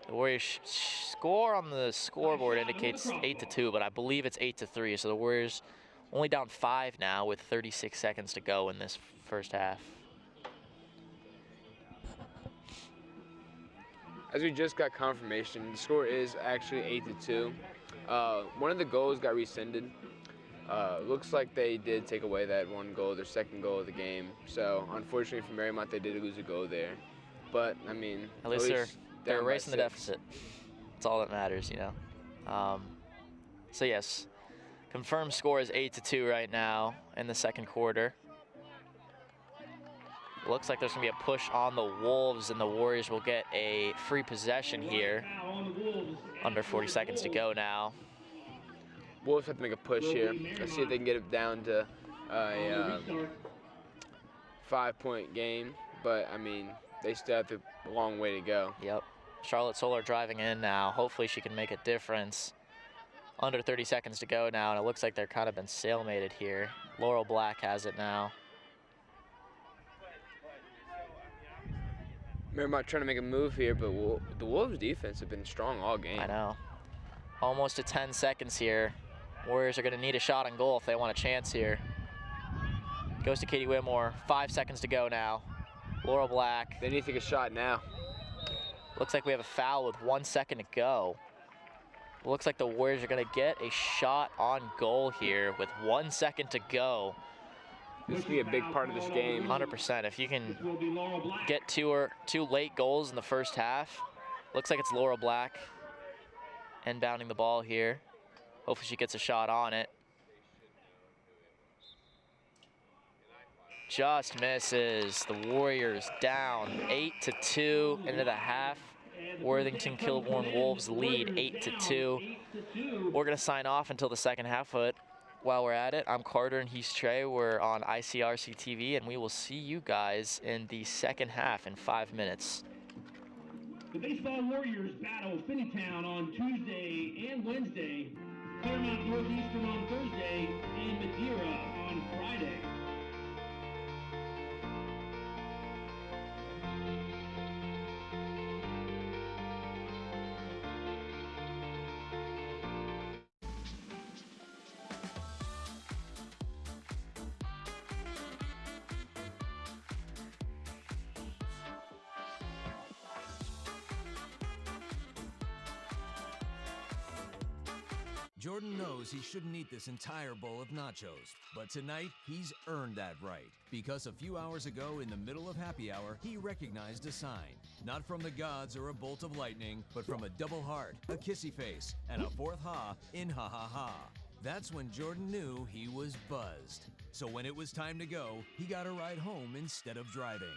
The Warriors score on the scoreboard indicates 8-2, but I believe it's 8-3. So the Warriors only down 5 now with 36 seconds to go in this first half. As we just got confirmation, the score is actually 8-2. One of the goals got rescinded. Looks like they did take away that one goal, their second goal of the game. So unfortunately for Mariemont, they did lose a goal there. But I mean, at least they're erasing the deficit. That's all that matters, you know. So yes, confirmed score is 8-2 right now in the second quarter. Looks like there's gonna be a push on the Wolves, and the Warriors will get a free possession here. Under 40 seconds to go now. Wolves have to make a push here. Let's see if they can get it down to a 5-point game. But I mean, they still have a long way to go. Yep. Charlotte Solar driving in now. Hopefully she can make a difference. Under 30 seconds to go now, and it looks like they're kind of been stalemated here. Laurel Black has it now. Mariemont trying to make a move here, but the Wolves' defense have been strong all game. I know. Almost to 10 seconds here. Warriors are going to need a shot on goal if they want a chance here. Goes to Katie Whitmore. 5 seconds to go now. Laurel Black. They need to take a shot now. Looks like we have a foul with 1 second to go. Looks like the Warriors are going to get a shot on goal here with 1 second to go. This will be a big part of this game. 100%. If you can get two late goals in the first half, looks like it's Laurel Black inbounding the ball here. Hopefully she gets a shot on it. Just misses. The Warriors down 8-2 into the half. Worthington Kilbourne Wolves lead 8-2. We're going to sign off until the second half, but while we're at it, I'm Carter and he's Trey. We're on ICRC-TV, and we will see you guys in the second half in 5 minutes. The Baseball Warriors battle Finneytown on Tuesday and Wednesday, Claremont Northeastern on Thursday, and Madeira on Friday. Jordan knows he shouldn't eat this entire bowl of nachos, but tonight he's earned that right, because a few hours ago in the middle of happy hour, he recognized a sign, not from the gods or a bolt of lightning, but from a double heart, a kissy face, and a fourth ha in ha ha ha. That's when Jordan knew he was buzzed. So when it was time to go, he got a ride home instead of driving.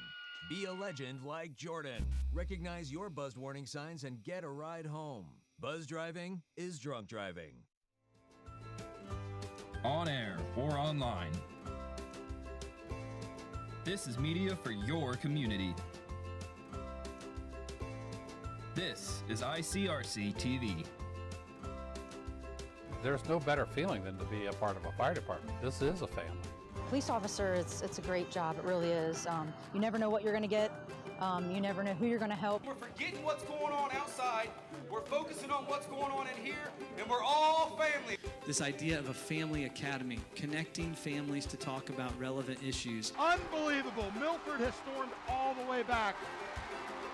Be a legend like Jordan. Recognize your buzzed warning signs and get a ride home. Buzz driving is drunk driving. On air or online. This is media for your community. This is ICRC-TV. There's no better feeling than to be a part of a fire department. This is a family. Police officer, it's a great job, it really is. You never know what you're going to get. You never know who you're going to help. We're forgetting what's going on outside. We're focusing on what's going on in here, and we're all family. This idea of a family academy, connecting families to talk about relevant issues. Unbelievable. Milford has stormed all the way back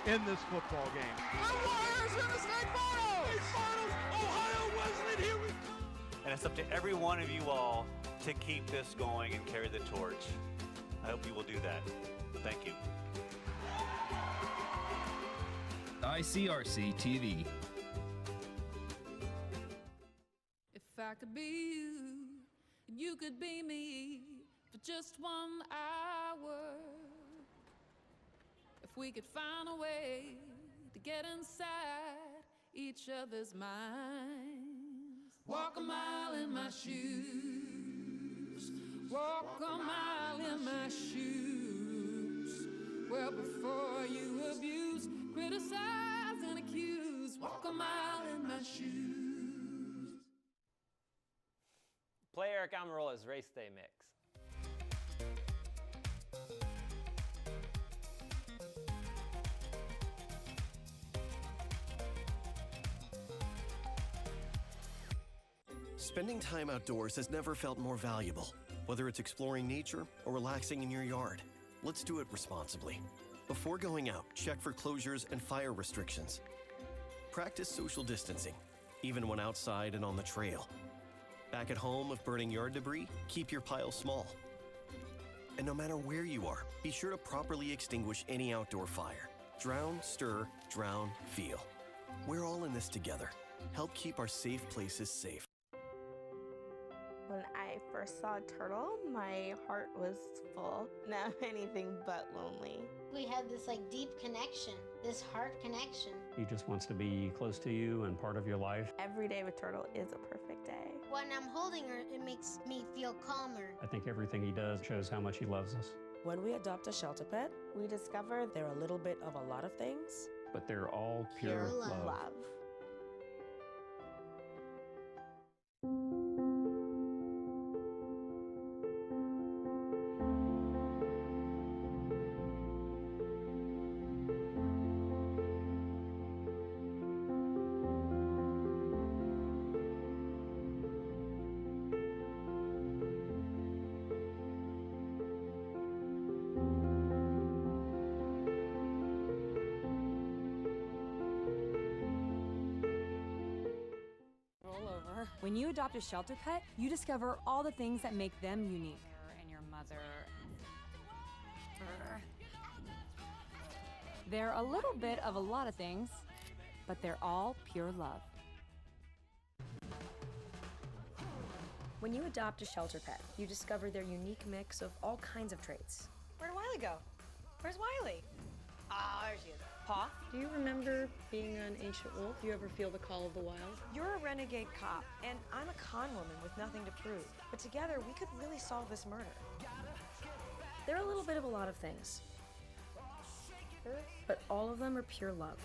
in this football game. The Warriors in the state finals! State finals! Ohio Wesleyan, here we come! And it's up to every one of you all to keep this going and carry the torch. I hope you will do that. Thank you. ICRC-TV. If I could be you, and you could be me for just 1 hour. If we could find a way to get inside each other's minds. Walk a mile in my shoes. Walk a mile in my shoes. Well, before you abuse, criticize and accuse. Walk a mile in my shoes. Player Camarola's race day mix. Spending time outdoors has never felt more valuable. Whether it's exploring nature or relaxing in your yard, let's do it responsibly. Before going out, check for closures and fire restrictions. Practice social distancing, even when outside and on the trail. Back at home, if burning yard debris, keep your pile small. And no matter where you are, be sure to properly extinguish any outdoor fire. Drown, stir, drown, feel. We're all in this together. Help keep our safe places safe. When I first saw a turtle, my heart was full. Now anything but lonely. We have this deep connection, this heart connection. He just wants to be close to you and part of your life. Every day with turtle is a perfect day. When I'm holding her, it makes me feel calmer. I think everything he does shows how much he loves us. When we adopt a shelter pet, we discover they're a little bit of a lot of things, but they're all pure love. When you adopt a shelter pet, you discover all the things that make them unique. And your mother. They're a little bit of a lot of things, but they're all pure love. When you adopt a shelter pet, you discover their unique mix of all kinds of traits. Where'd Wiley go? Where's Wiley? Ah, there she is. Paw? Do you remember being an ancient wolf? Do you ever feel the call of the wild? You're a renegade cop, and I'm a con woman with nothing to prove. But together, we could really solve this murder. They're a little bit of a lot of things, but all of them are pure love.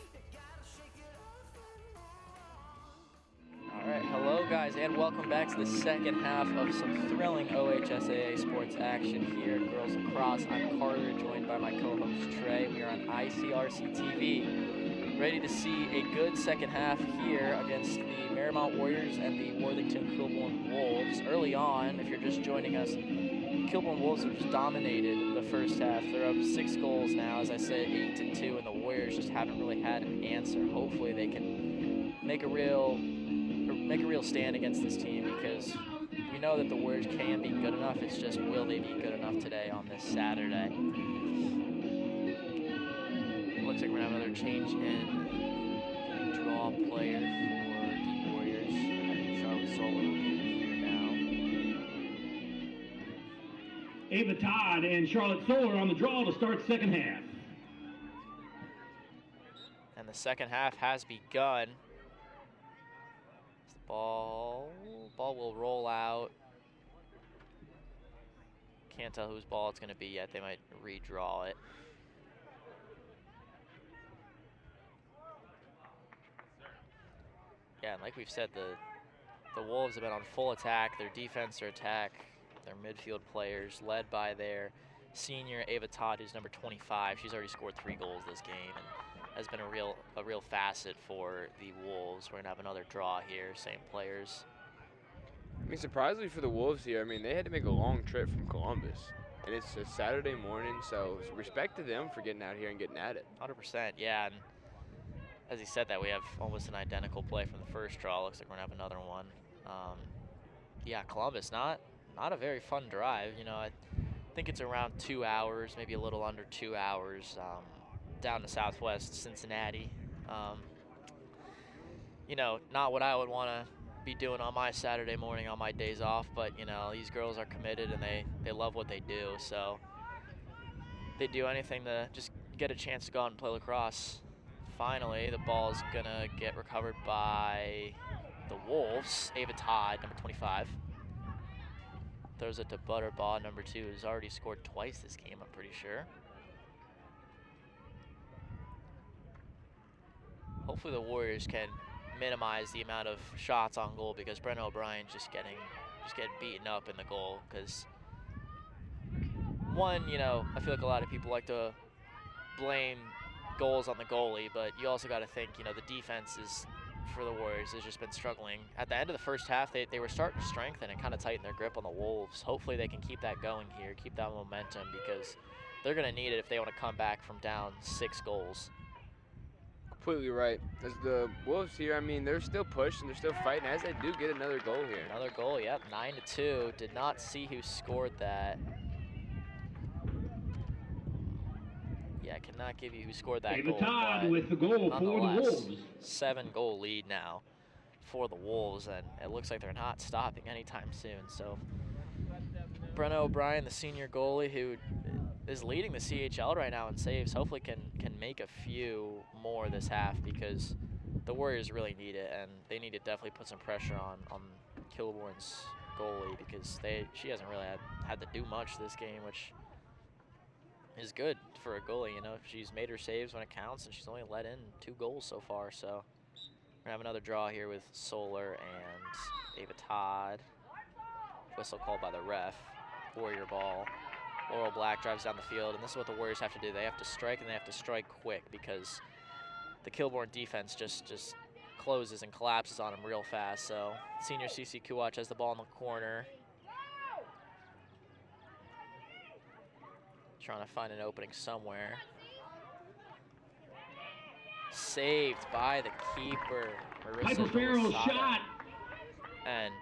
All right, hello guys, and welcome back to the second half of some thrilling OHSAA sports action here at Girls Lacrosse. I'm Carter, joined by my co-host Trey. We are on ICRC-TV, ready to see a good second half here against the Mariemont Warriors and the Worthington Kilbourne Wolves. Early on, if you're just joining us, Kilbourne Wolves have just dominated the first half. They're up 6 goals now, as I said, 8-2, and the Warriors just haven't really had an answer. Hopefully they can make a real stand against this team, because we know that the Warriors can be good enough. It's just, will they be good enough today on this Saturday? Looks like we're gonna have another change in draw player for the Warriors. Charlotte Solar will be here now. Ava Todd and Charlotte Solar on the draw to start second half. And the second half has begun. Ball will roll out. Can't tell whose ball it's going to be yet. They might redraw it. Yeah, and like we've said, the Wolves have been on full attack. Their defense, their attack, their midfield players, led by their senior Ava Todd, who's number 25. She's already scored 3 goals this game and has been a real facet for the Wolves. We're gonna have another draw here, same players. I mean, surprisingly for the Wolves here, I mean, they had to make a long trip from Columbus. And it's a Saturday morning, so respect to them for getting out here and getting at it. 100%, yeah. And as he said that, we have almost an identical play from the first draw. Looks like we're gonna have another one. Yeah, Columbus, not a very fun drive. You know, I think it's around 2 hours, maybe a little under 2 hours, down to Southwest Cincinnati. You know, not what I would want to be doing on my Saturday morning on my days off, but you know, these girls are committed and they love what they do, so they do anything to just get a chance to go out and play lacrosse. Finally, the ball is gonna get recovered by the Wolves. Ava Todd, number 25, throws it to Butterbaugh, number 2, who's already scored twice this game, I'm pretty sure. Hopefully the Warriors can minimize the amount of shots on goal, because Brenna O'Brien's just getting beaten up in the goal. Because one, you know, I feel like a lot of people like to blame goals on the goalie, but you also got to think, you know, the defense is for the Warriors has just been struggling. At the end of the first half, they were starting to strengthen and kind of tighten their grip on the Wolves. Hopefully they can keep that going here, keep that momentum, because they're going to need it if they want to come back from down 6 goals. Completely right. As the Wolves here, I mean, they're still pushing, they're still fighting, as they do get another goal here. Another goal, yep, 9-2. Did not see who scored that. Yeah, I cannot give you who scored that goal. Todd with the goal for the Wolves. 7-goal lead now for the Wolves, and it looks like they're not stopping anytime soon. So Brenna O'Brien, the senior goalie, who is leading the CHL right now in saves, hopefully can make a few more this half, because the Warriors really need it, and they need to definitely put some pressure on Kilbourne's goalie, because she hasn't really had to do much this game, which is good for a goalie. You know, she's made her saves when it counts, and she's only let in 2 goals so far. So we're gonna have another draw here with Solar and Ava Todd. Whistle called by the ref. Warrior ball. Laurel Black drives down the field, and this is what the Warriors have to do. They have to strike, and they have to strike quick, because the Kilbourne defense just closes and collapses on them real fast. So senior CC Kuwach has the ball in the corner, trying to find an opening somewhere. Saved by the keeper, Marissa Farrell's shot. And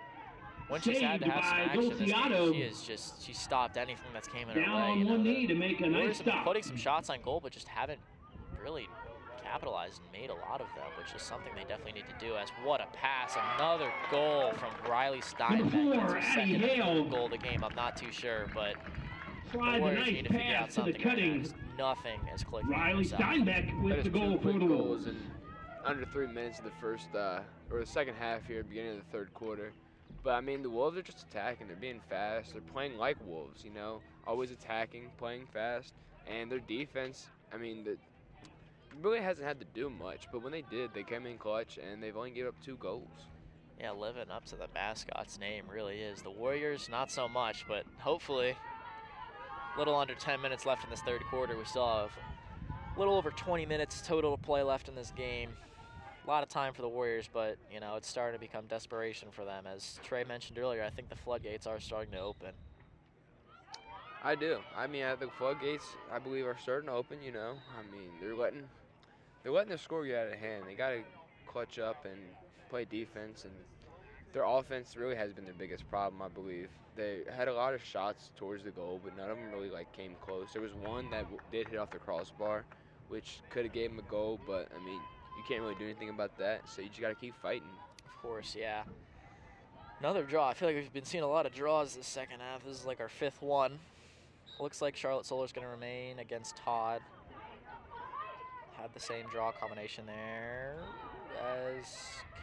when she's had to have some action in this game, she stopped anything that's came in her way. Down on one knee to make a nice stop. Putting some shots on goal, but just haven't really capitalized and made a lot of them, which is something they definitely need to do. As what a pass, another goal from Riley Steinbeck. That's her second goal of the game. I'm not too sure, but the Warriors need to figure out something. Nothing is clicking. Riley Steinbeck with the goal for the Wolves. In under 3 minutes of the first or the second half here, beginning of the third quarter. But I mean, the Wolves are just attacking. They're being fast. They're playing like Wolves, you know, always attacking, playing fast. And their defense, I mean, it really hasn't had to do much. But when they did, they came in clutch, and they've only given up 2 goals. Yeah, living up to the mascot's name really is. The Warriors, not so much, but hopefully a little under 10 minutes left in this third quarter. We still have a little over 20 minutes total to play left in this game. A lot of time for the Warriors, but, you know, it's starting to become desperation for them. As Trey mentioned earlier, I think the floodgates are starting to open. I do. I mean, the floodgates, I believe, are starting to open, you know. I mean, they're letting their score get out of hand. They got to clutch up and play defense, and their offense really has been their biggest problem, I believe. They had a lot of shots towards the goal, but none of them really, came close. There was one that did hit off the crossbar, which could have gave them a goal, but, I mean, you can't really do anything about that, so you just got to keep fighting. Of course, yeah. Another draw. I feel like we've been seeing a lot of draws this second half. This is like our 5th one. Looks like Charlotte Solar's going to remain against Todd. Had the same draw combination there as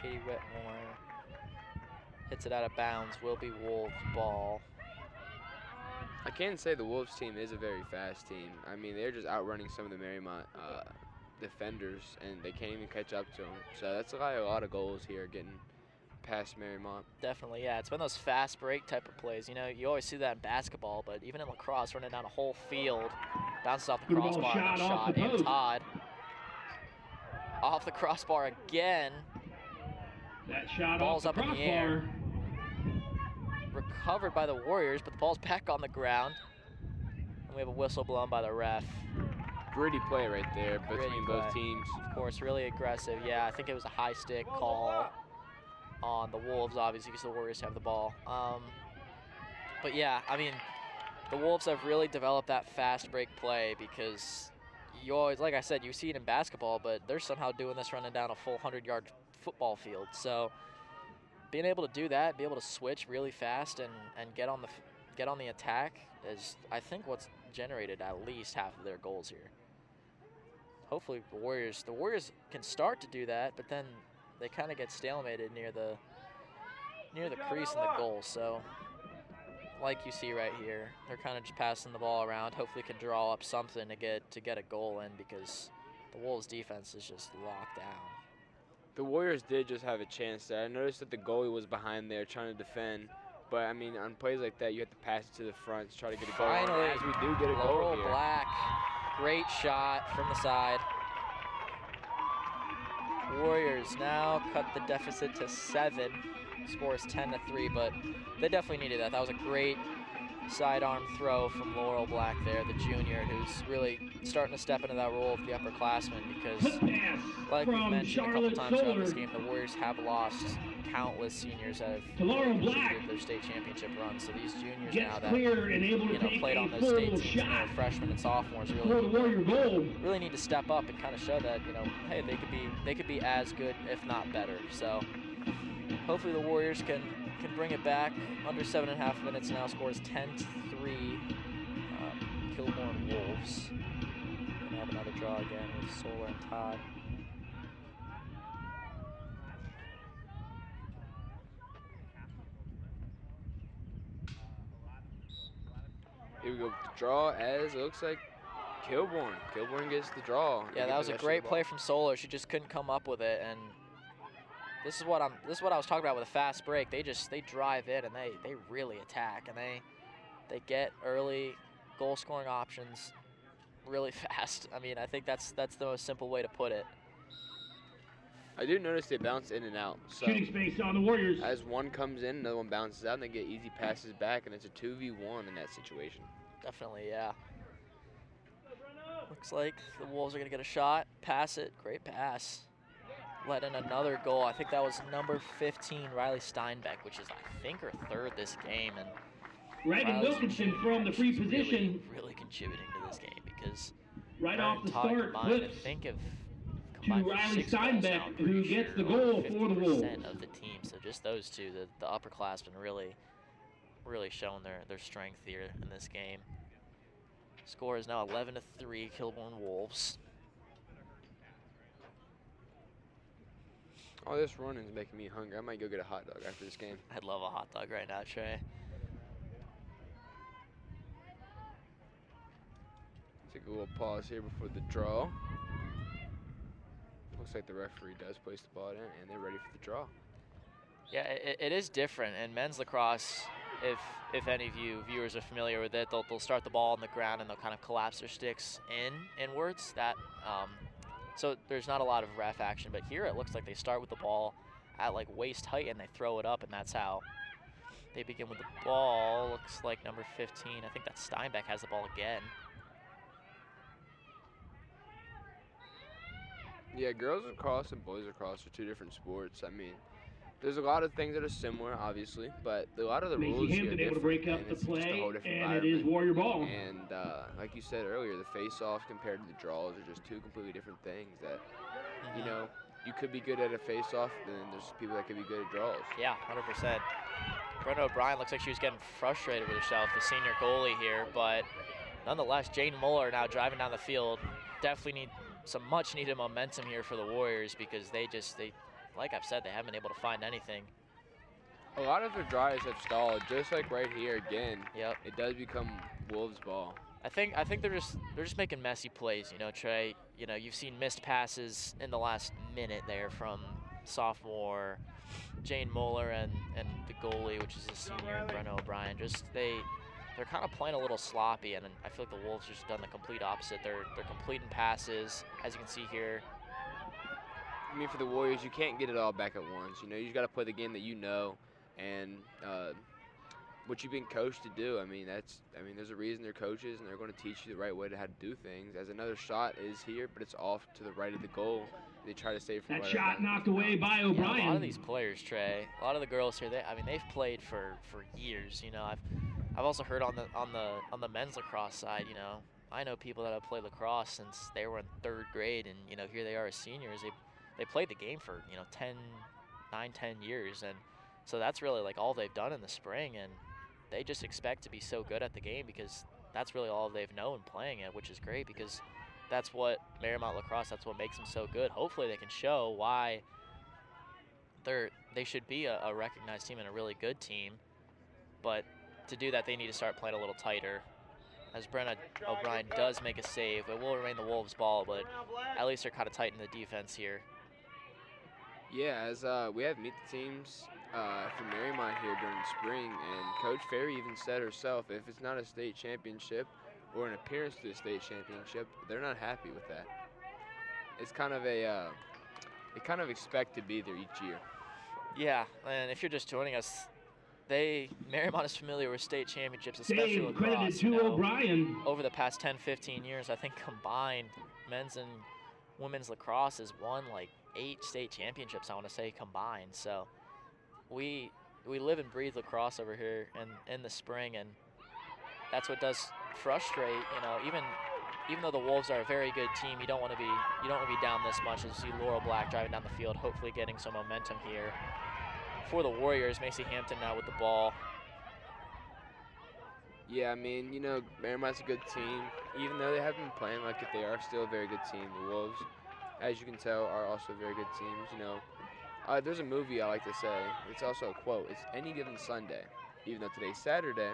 Katie Whitmore. Hits it out of bounds. Will be Wolves ball. I can say the Wolves team is a very fast team. I mean, they're just outrunning some of the Mariemont defenders, and they can't even catch up to them. So that's a lot of goals here getting past Mariemont. Definitely, yeah. It's been those fast break type of plays. You know, you always see that in basketball, but even in lacrosse, running down a whole field, bounces off the crossbar, and then shot. And Todd off the crossbar again. That shot ball's off the up in the air. Recovered by the Warriors, but the ball's back on the ground. And we have a whistle blown by the ref. Gritty play right there between both teams. Of course, really aggressive. Yeah, I think it was a high stick call on the Wolves, obviously, because the Warriors have the ball. But yeah, I mean, the Wolves have really developed that fast break play because you always, like I said, you see it in basketball, but they're somehow doing this running down a full 100-yard football field. So being able to do that, be able to switch really fast and get on the attack is, I think, what's generated at least half of their goals here. Hopefully the Warriors can start to do that, but then they kind of get stalemated near the crease in the goal. So like you see right here, they're kind of just passing the ball around. Hopefully can draw up something to get a goal in because the Wolves defense is just locked down. The Warriors did just have a chance there. I noticed that the goalie was behind there trying to defend. But, I mean, on plays like that, you have to pass it to the front to try to get a goal. Finally, as we do get a goal Laurel here. Black, great shot from the side. Warriors now cut the deficit to 7. Score is 10-3, but they definitely needed that. That was a great sidearm throw from Laurel Black there, the junior, who's really starting to step into that role of the upperclassman because, like we've mentioned a couple times throughout this game, the Warriors have lost countless seniors that have completed their state championship run. So these juniors now that played on those state teams and they're freshmen and sophomores really need to step up and kind of show that hey, they could be as good if not better. So hopefully the Warriors can bring it back. Under 7.5 minutes now. Score is 10-3. Kilbourne Wolves. Gonna have another draw again with Solar and Todd. Here we go with the draw as it looks like Kilbourne. Kilbourne gets the draw. Yeah, that was a great play from Solar. She just couldn't come up with it, and this is what I was talking about with a fast break. They drive in and they really attack, and they get early goal scoring options really fast. I mean, I think that's the most simple way to put it. I do notice they bounce in and out. So shooting space on the Warriors. As one comes in, another one bounces out, and they get easy passes back, and it's a 2v1 in that situation. Definitely, yeah. Looks like the Wolves are gonna get a shot. Pass it, great pass. Let in another goal. I think that was number 15, Riley Steinbeck, which is, I think, her third this game. And Reagan Wilkinson from the free position. Really contributing to this game because right off the start, flips to Riley Steinbeck, who gets the goal for the Wolves. Of the team. So just those two, the upperclassmen really showing their strength here in this game. Score is now 11-3, Kilbourne Wolves. Oh, this running is making me hungry. I might go get a hot dog after this game. I'd love a hot dog right now, Trey. Take a little pause here before the draw. Looks like the referee does place the ball in, and they're ready for the draw. Yeah, it is different in men's lacrosse. If any of you viewers are familiar with it, they'll start the ball on the ground and they'll kind of collapse their sticks inwards. So there's not a lot of ref action, but here it looks like they start with the ball at like waist height and they throw it up, and that's how they begin with the ball. Looks like number 15, I think that Steinbeck has the ball again. Yeah, girls lacrosse and boys lacrosse are two different sports. I mean, there's a lot of things that are similar, obviously, but a lot of the rules here are different. Able to break up the play, and it is Warrior ball. And like you said earlier, the face-offs compared to the draws are just two completely different things. That you could be good at a face-off, and then there's people that could be good at draws. Yeah, 100%. Brenda O'Brien looks like she was getting frustrated with herself, the senior goalie here, but nonetheless, Jane Muller now driving down the field. Definitely need some much-needed momentum here for the Warriors because they like I've said, they haven't been able to find anything. A lot of their drives have stalled, just like right here again. Yep. It does become Wolves' ball. I think they're just making messy plays, Trey. You've seen missed passes in the last minute there from sophomore Jane Moeller and the goalie, which is a senior, Brenna O'Brien, just they're kind of playing a little sloppy, and I feel like the Wolves just done the complete opposite. They're completing passes, as you can see here. I mean, for the Warriors, you can't get it all back at once. You know, you just got to play the game that you know, and what you've been coached to do. I mean, there's a reason they're coaches, and they're going to teach you the right way to how to do things. As another shot is here, but it's off to the right of the goal. They try to save from that right shot knocked away by O'Brien. Yeah, a lot of these players, Trey, a lot of the girls here, they've played for years. You know, I've also heard on the men's lacrosse side, you know, I know people that have played lacrosse since they were in 3rd grade, and you know, here they are as seniors. They played the game for, you know, 10 years, and so that's really like all they've done in the spring, and they just expect to be so good at the game because that's really all they've known playing it, which is great because that's what Mariemont lacrosse, that's what makes them so good. Hopefully they can show why they should be a recognized team and a really good team, but to do that they need to start playing a little tighter. As Brenna O'Brien does make a save, it will remain the Wolves' ball, but at least they're kind of tight in the defense here. Yeah, as we have meet the teams for Mariemont here during the spring, and Coach Ferry even said herself, if it's not a state championship or an appearance to a state championship, they're not happy with that. It's kind of they kind of expect to be there each year. Yeah, and if you're just joining us, Mariemont is familiar with state championships, especially lacrosse. To O'Brien. Over the past 10, 15 years, I think combined men's and women's lacrosse has won like 8 state championships, I want to say, combined. So we live and breathe lacrosse over here in the spring, and that's what does frustrate, you know, even though the Wolves are a very good team, you don't want to be down this much. As you see Laurel Black driving down the field, hopefully getting some momentum here. For the Warriors, Macy Hampton now with the ball. Yeah, I mean, you know, Mariemont's a good team. Even though they haven't been playing like it, they are still a very good team. The Wolves, as you can tell, are also very good teams. You know, there's a movie I like to say. It's also a quote. It's any given Sunday. Even though today's Saturday,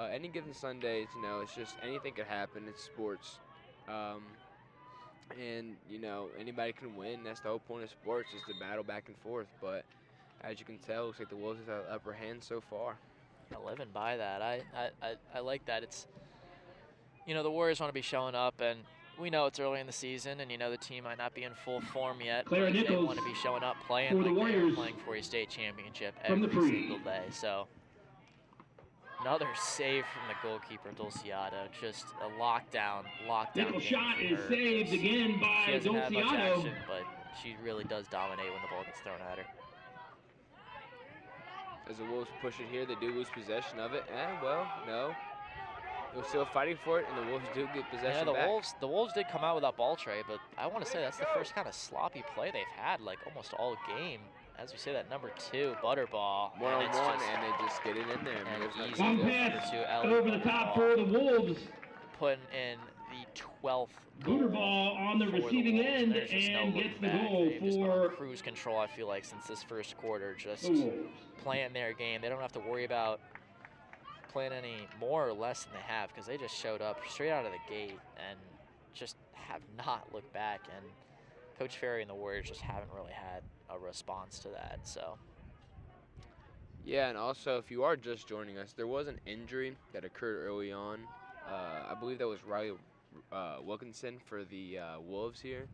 any given Sunday, you know, it's just anything could happen. It's sports. And, you know, anybody can win. That's the whole point of sports, is to battle back and forth. But as you can tell, it looks like the Wolves have the upper hand so far. Living by that. I like that. It's, you know, the Warriors want to be showing up, and we know it's early in the season, and you know the team might not be in full form yet. Clara but Nichols they want to be showing up, playing for the like Warriors they're playing for a state championship every single day. So another save from the goalkeeper, Dulciato. Just a lockdown Nickel game shot for is her. saved again by She hasn't had much Dulciato. action, but she really does dominate when the ball gets thrown at her. As the Wolves push it here, they do lose possession of it, and, well, no. They're still fighting for it, and the Wolves do get possession back. The Wolves did come out with that ball tray, but I want to say that's the first kind of sloppy play they've had, like, almost all game. As we say, that number 2, Butterball. One-on-one, and they just get it in there. And there's One pass over the top for the Wolves. Putting in the 12th Butterball on the receiving end and gets the goal for cruise control, I feel like, since this first quarter. Just playing their game. They don't have to worry about playing any more or less than they have, because they just showed up straight out of the gate and just have not looked back. And Coach Ferry and the Warriors just haven't really had a response to that. So yeah, and also, if you are just joining us, there was an injury that occurred early on. I believe that was Riley Wilkinson for the Wolves here.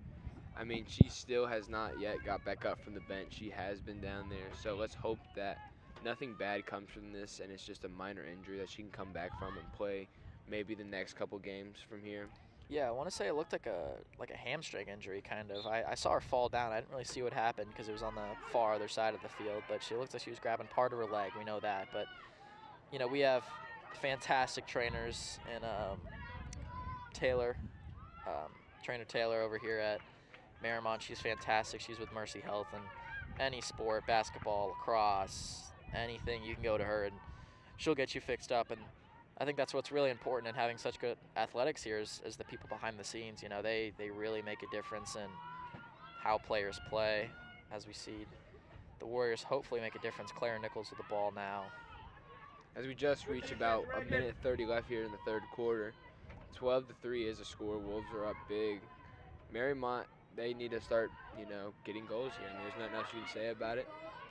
I mean, she still has not yet got back up from the bench. She has been down there, so let's hope that nothing bad comes from this, and it's just a minor injury that she can come back from and play maybe the next couple games from here. Yeah, I want to say it looked like a hamstring injury, kind of. I saw her fall down. I didn't really see what happened because it was on the far other side of the field, but she looked like she was grabbing part of her leg. We know that, but you know, we have fantastic trainers in Taylor, trainer Taylor over here at Mariemont. She's fantastic. She's with Mercy Health, and any sport, basketball, lacrosse, anything, you can go to her and she'll get you fixed up. And I think that's what's really important in having such good athletics here is the people behind the scenes. You know, they really make a difference in how players play. As we see the Warriors hopefully make a difference. Clara Nichols with the ball now. As we just reach about a minute 30 left here in the third quarter, 12-3 is the score. Wolves are up big. Mariemont they need to start, you know, getting goals here. And there's nothing else you can say about it.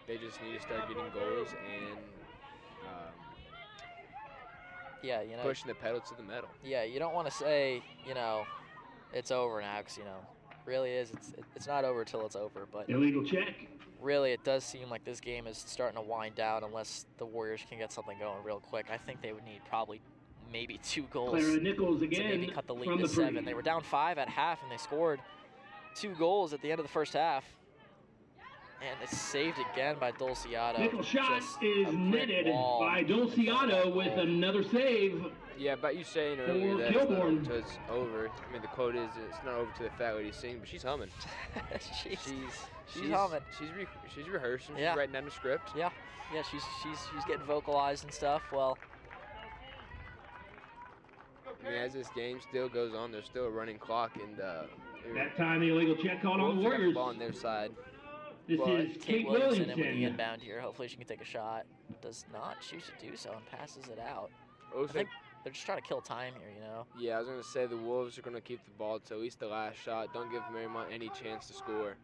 They just need to start getting goals and yeah, you know, pushing the pedal to the metal. Yeah, you don't want to say, you know, it's over now, because, you know, really is. It's not over till it's over. But illegal check. Really, it does seem like this game is starting to wind down unless the Warriors can get something going real quick. I think they would need probably maybe 2 goals Clara Nichols again to maybe cut the lead from to the 7. free. They were down 5 at half, and they scored 2 goals at the end of the first half. And it's saved again by Dulciato. Nickel shot Just is a brick netted wall. by Dulciato with another save. Yeah, but you saying earlier that Kilbourne. until it's over. I mean, the quote is it's not over to the fat lady's singing, but she's humming. she's humming. She's rehearsing. Yeah. She's writing down the script. Yeah, she's getting vocalized and stuff. Well, I mean, as this game still goes on, there's still a running clock, and that time the illegal check called on the Wolves got Warriors. the ball on their side. This is Kate Williamson in with the Williamson. inbound here. Hopefully she can take a shot. Does not choose to do so and passes it out. Looks I think they're just trying to kill time here, you know. Yeah, I was gonna say the Wolves are gonna keep the ball to at least the last shot. Don't give Mariemont any chance to score.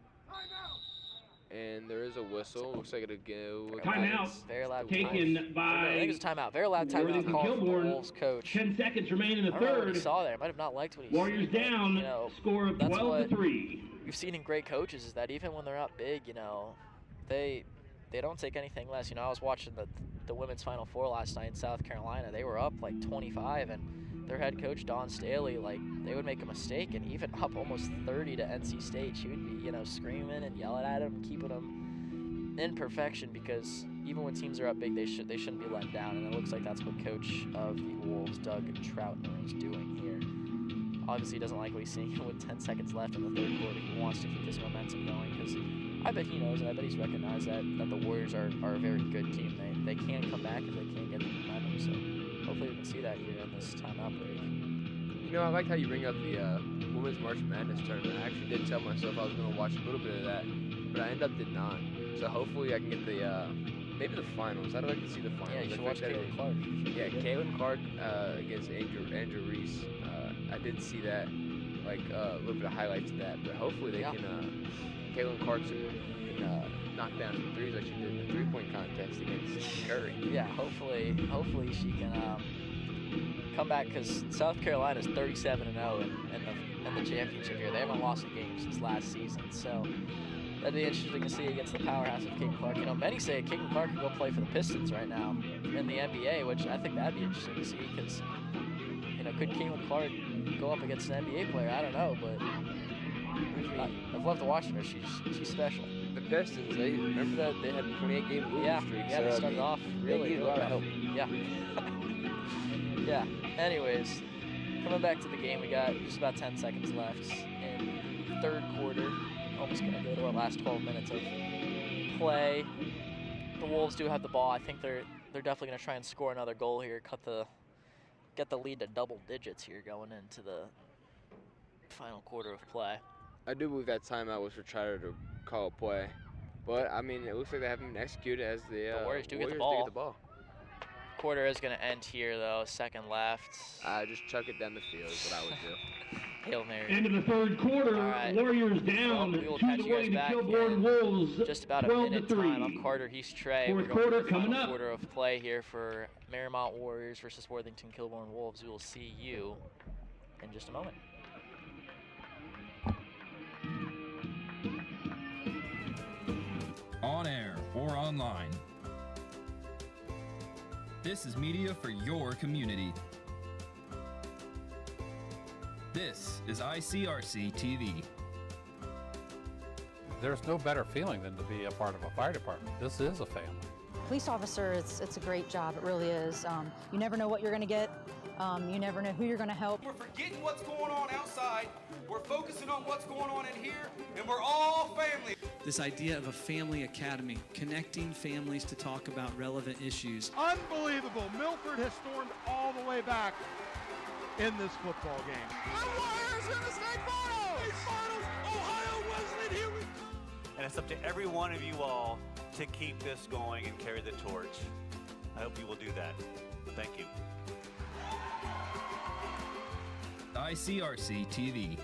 And there is a whistle. Looks like it'll go. Timeout. Very loud. Taken by. I think it's a timeout. Very loud timeout Worthington called from the Kilbourne. Wolves coach. 10 seconds remain in the I don't know what third. he saw there. Might have not liked what he Warriors saw. down. You know, Score of that's 12-3. We've seen in great coaches is that even when they're up big, you know, they don't take anything less. You know, I was watching the women's Final Four last night in South Carolina. They were up like 25, and their head coach Dawn Staley, like, they would make a mistake, and even up almost 30 to NC State, she would be, you know, screaming and yelling at them, keeping them in perfection, because even when teams are up big, they shouldn't be let down, and it looks like that's what coach of the Wolves, Doug Troutner, is doing here. Obviously, he doesn't like what he's seeing with 10 seconds left in the third quarter. He wants to keep this momentum going, because I bet he knows, and I bet he's recognized that the Warriors are a very good team. They can come back if they can't get the momentum, so hopefully we can see that here in this timeout break. You know, I like how you bring up the Women's March Madness tournament. I actually did tell myself I was going to watch a little bit of that, but I ended up did not. So hopefully I can get the, maybe the finals. I'd like to see the finals. Yeah, you should watch Caitlin Clark. Yeah, Caitlin Clark against Andrew Reese. I did see that, like a little bit of highlights of that, but hopefully they can, Caitlin Clark can knock down some threes like she did in the three-point contest against Curry. Yeah, hopefully she can come back, because South Carolina's 37-0 in the championship here. They haven't lost a game since last season, so that'd be interesting to see against the powerhouse of Caitlin Clark. You know, many say Caitlin Clark can go play for the Pistons right now in the NBA, which I think that'd be interesting to see, because, you know, could Caitlin Clark go up against an NBA player? I don't know, but I've loved watching her. She's special. The Pistons, remember that they had 28-game losing streak. Yeah, they started off really well. Yeah. Yeah. Anyways, coming back to the game, we got just about 10 seconds left in the third quarter. Almost going to go to our last 12 minutes of play. The Wolves do have the ball. I think they're definitely going to try and score another goal here, get the lead to double digits here going into the final quarter of play. I do believe that timeout was for Trotter to call a play, but I mean, it looks like they haven't been executed as the Warriors do get the ball. Quarter is going to end here, though. Second left. Just chuck it down the field is what I would do. Hail Mary. End of the third quarter. Right. Warriors down we will to catch the you guys back Kilbourne Wolves. Just about a minute time. I'm Carter Heast-Trey. Fourth quarter coming up. Quarter of play here for Mariemont Warriors versus Worthington Kilbourne Wolves. We will see you in just a moment. On air or online. This is media for your community. This is ICRC-TV. There's no better feeling than to be a part of a fire department. This is a family. Police officer, it's a great job. It really is. You never know what you're going to get. You never know who you're going to help. We're forgetting what's going on outside. We're focusing on what's going on in here, and we're all family. This idea of a family academy, connecting families to talk about relevant issues. Unbelievable. Milford has stormed all the way back in this football game. The Warriors in the state finals! State finals! Ohio Wesleyan, here we come! And it's up to every one of you all to keep this going and carry the torch. I hope you will do that. Thank you. ICRC-TV.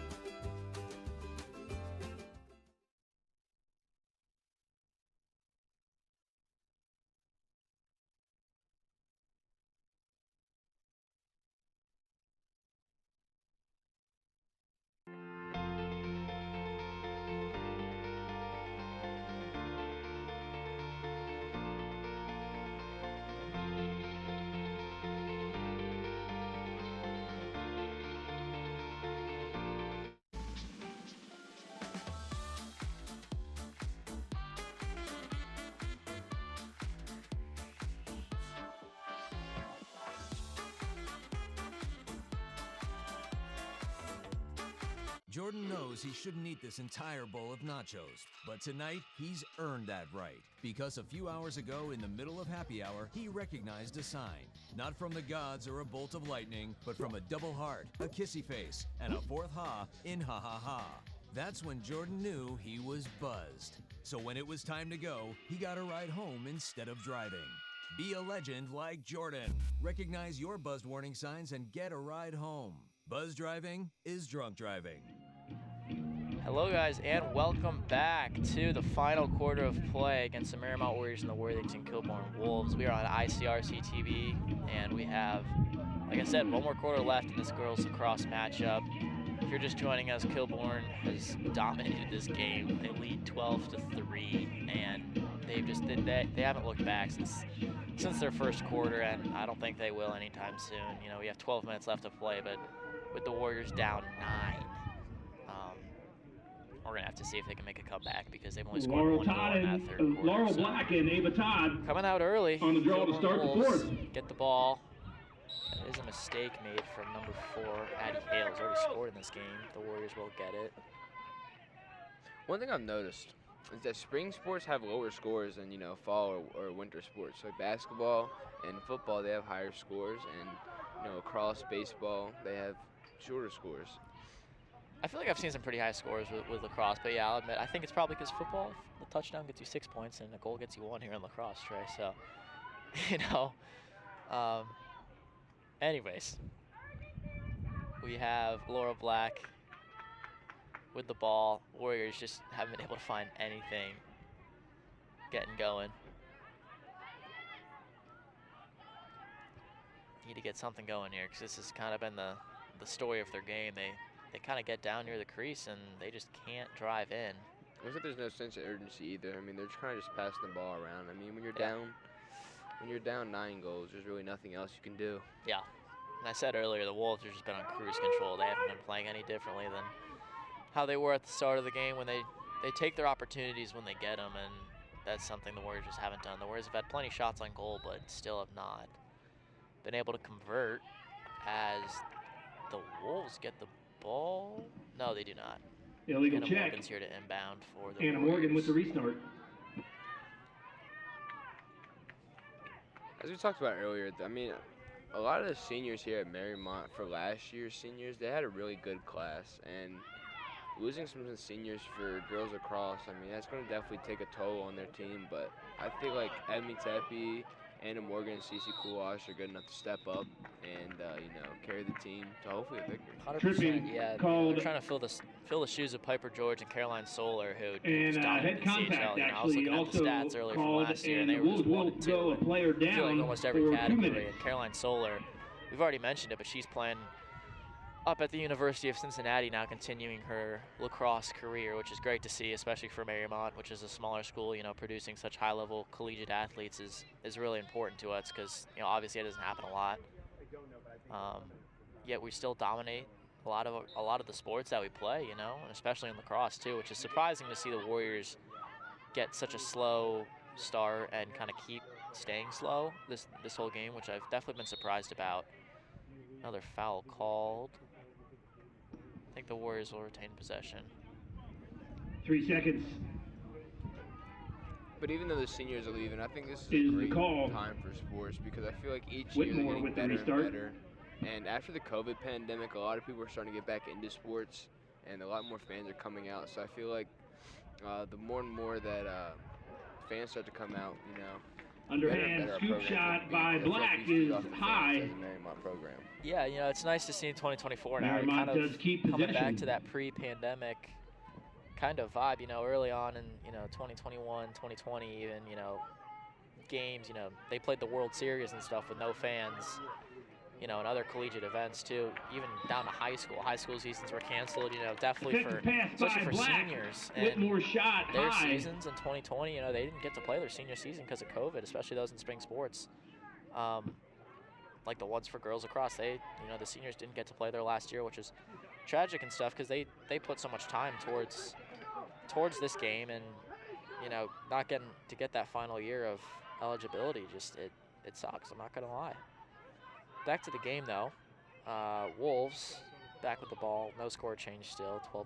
Jordan knows he shouldn't eat this entire bowl of nachos, but tonight he's earned that right. Because a few hours ago, in the middle of happy hour, he recognized a sign. Not from the gods or a bolt of lightning, but from a double heart, a kissy face, and a fourth ha in ha ha ha. That's when Jordan knew he was buzzed. So when it was time to go, he got a ride home instead of driving. Be a legend like Jordan. Recognize your buzzed warning signs and get a ride home. Buzz driving is drunk driving. Hello guys, and welcome back to the final quarter of play against the Mariemont Warriors and the Worthington Kilbourne Wolves. We are on ICRC-TV, and we have, like I said, one more quarter left in this girls lacrosse matchup. If you're just joining us, Kilbourne has dominated this game. They lead 12-3, and they haven't looked back since their first quarter, and I don't think they will anytime soon. You know, we have 12 minutes left to play, but with the Warriors down 9, we're gonna have to see if they can make a comeback because they've only scored one goal in that third quarter. Laurel Black and Ava Todd coming out early on the draw to start the fourth. Get the ball. That is a mistake made from number 4, Addie Hales. Already scored in this game. The Warriors will get it. One thing I've noticed is that spring sports have lower scores than, you know, fall or winter sports. Like basketball and football, they have higher scores, and, you know, lacrosse, baseball, they have shorter scores. I feel like I've seen some pretty high scores with lacrosse, but yeah, I'll admit, I think it's probably because football, the touchdown gets you 6 points and a goal gets you 1 here in lacrosse, Trey. So, you know, anyways, we have Laura Black with the ball. Warriors just haven't been able to find anything getting going. Need to get something going here because this has kind of been the story of their game. They kind of get down near the crease and they just can't drive in. Looks like there's no sense of urgency either. I mean, they're just kind of just passing the ball around. I mean, when you're down 9 goals, there's really nothing else you can do. Yeah, and I said earlier, the Wolves have just been on cruise control. They haven't been playing any differently than how they were at the start of the game when they take their opportunities when they get them, and that's something the Warriors just haven't done. The Warriors have had plenty of shots on goal, but still have not been able to convert as the Wolves get the ball. No, they do not. Illegal Anna check. Morgan's here to inbound for the Anna Warriors. Morgan with the restart. As we talked about earlier, I mean, a lot of the seniors here at Mariemont for last year's seniors, they had a really good class, and losing some of the seniors for girls lacrosse, I mean, that's going to definitely take a toll on their team, but I feel like Edmi Tepe, Anna Morgan, and Cece Kulash are good enough to step up and, you know, carry the team to hopefully a victory. 100%, yeah. They're trying to fill the shoes of Piper George and Caroline Solar, who just dominated the CHL. You know, I was looking at the stats earlier from last year, and they were just 1 and 2. A player down I feel like almost every category. And Caroline Solar, we've already mentioned it, but she's playing up at the University of Cincinnati now, continuing her lacrosse career, which is great to see, especially for Mariemont, which is a smaller school. You know, producing such high-level collegiate athletes is really important to us because, you know, obviously it doesn't happen a lot. Yet we still dominate a lot of the sports that we play, you know, and especially in lacrosse too, which is surprising to see the Warriors get such a slow start and kind of keep staying slow this whole game, which I've definitely been surprised about. Another foul called. I think the Warriors will retain possession. 3 seconds. But even though the seniors are leaving, I think this is a great time for sports because I feel like each year they're getting better and better. And after the COVID pandemic, a lot of people are starting to get back into sports, and a lot more fans are coming out. So I feel like the more and more that fans start to come out, you know, underhand scoop shot by Black is high. Program. Yeah, you know, it's nice to see in 2024 now. Kind of coming back to that pre-pandemic kind of vibe, you know, early on in, you know, 2021, 2020 even, you know, games, you know, they played the World Series and stuff with no fans, you know, and other collegiate events too, even down to high school. High school seasons were canceled, you know, definitely for, especially for seniors. And their seasons in 2020, you know, they didn't get to play their senior season because of COVID, especially those in spring sports. Like the ones for girls lacrosse, they, you know, the seniors didn't get to play their last year, which is tragic and stuff because they put so much time towards this game, and, you know, not getting to get that final year of eligibility, just it sucks, I'm not gonna lie. Back to the game though. Wolves back with the ball. No score change still, 12-3.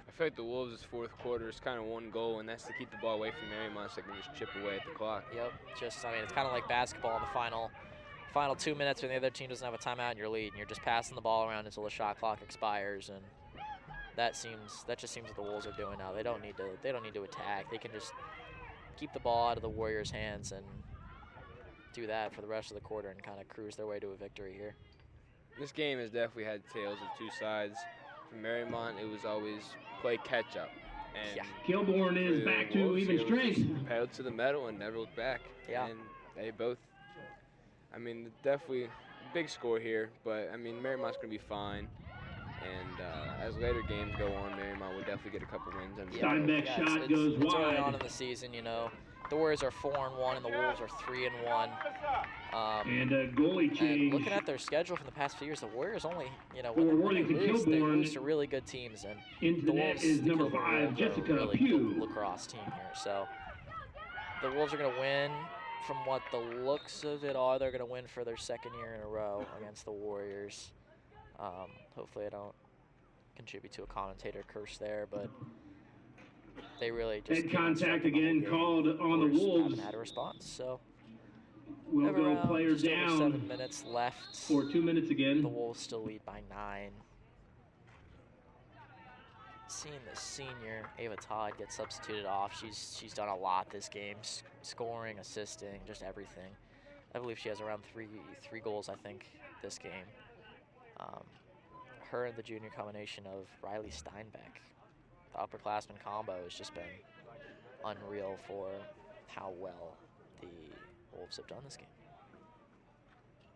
I feel like the Wolves' fourth quarter is kind of one goal, and that's to keep the ball away from Mariemont so they can just chip away at the clock. Yep, I mean, it's kind of like basketball in the final 2 minutes when the other team doesn't have a timeout and you're leading. You're just passing the ball around until the shot clock expires, and that just seems what the Wolves are doing now. They don't need to attack. They can just keep the ball out of the Warriors' hands and do that for the rest of the quarter and kind of cruise their way to a victory here. This game has definitely had tales of two sides. For Mariemont, it was always play catch up. And Kilbourne is back to Wolves, even strength. Pedaled to the metal and never looked back. Yeah. And they both, I mean, definitely a big score here, but I mean, Mariemont's going to be fine. And as later games go on, Mariemont will definitely get a couple wins. Steinbeck's shot goes it's wide. early on in the season, you know. The Warriors are 4-1 and the Wolves are 3-1. And a goalie change. And looking at their schedule from the past few years, the Warriors only, you know, For when they Worthington, lose to really good teams. And into the the net Wolves, is the number Kilbourne 5, Wolves are Jessica a really Pugh. good lacrosse team here. So the Wolves are going to win. From what the looks of it are, they're going to win for their second year in a row against the Warriors. Hopefully I don't contribute to a commentator curse there, but they really just head contact again called on the Wolves. Haven't had a response, so we'll go player just down. over 7 minutes left. For 2 minutes again. The Wolves still lead by 9. Seeing the senior Ava Todd get substituted off, she's done a lot this game, scoring, assisting, just everything. I believe she has around three goals, I think, this game. Her and the junior combination of Riley Steinbeck, the upperclassman combo, has just been unreal for how well the Wolves have done this game.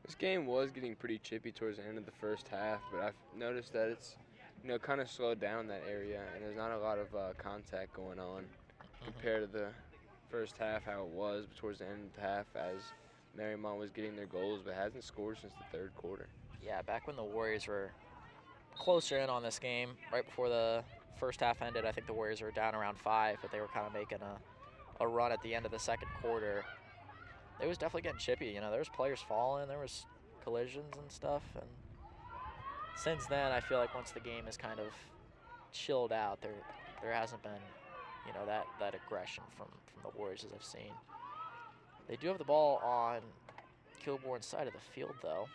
This game was getting pretty chippy towards the end of the first half, but I've noticed that it's, you know, kind of slowed down that area, and there's not a lot of contact going on compared to the first half, how it was towards the end of the half as Mariemont was getting their goals, but hasn't scored since the third quarter. Yeah, back when the Warriors were closer in on this game, right before the first half ended, I think the Warriors were down around 5, but they were kind of making a run at the end of the second quarter. It was definitely getting chippy, you know, there was players falling, there was collisions and stuff, and since then, I feel like once the game is kind of chilled out, there hasn't been, you know, that aggression from the Warriors as I've seen. They do have the ball on Kilbourne's side of the field, though.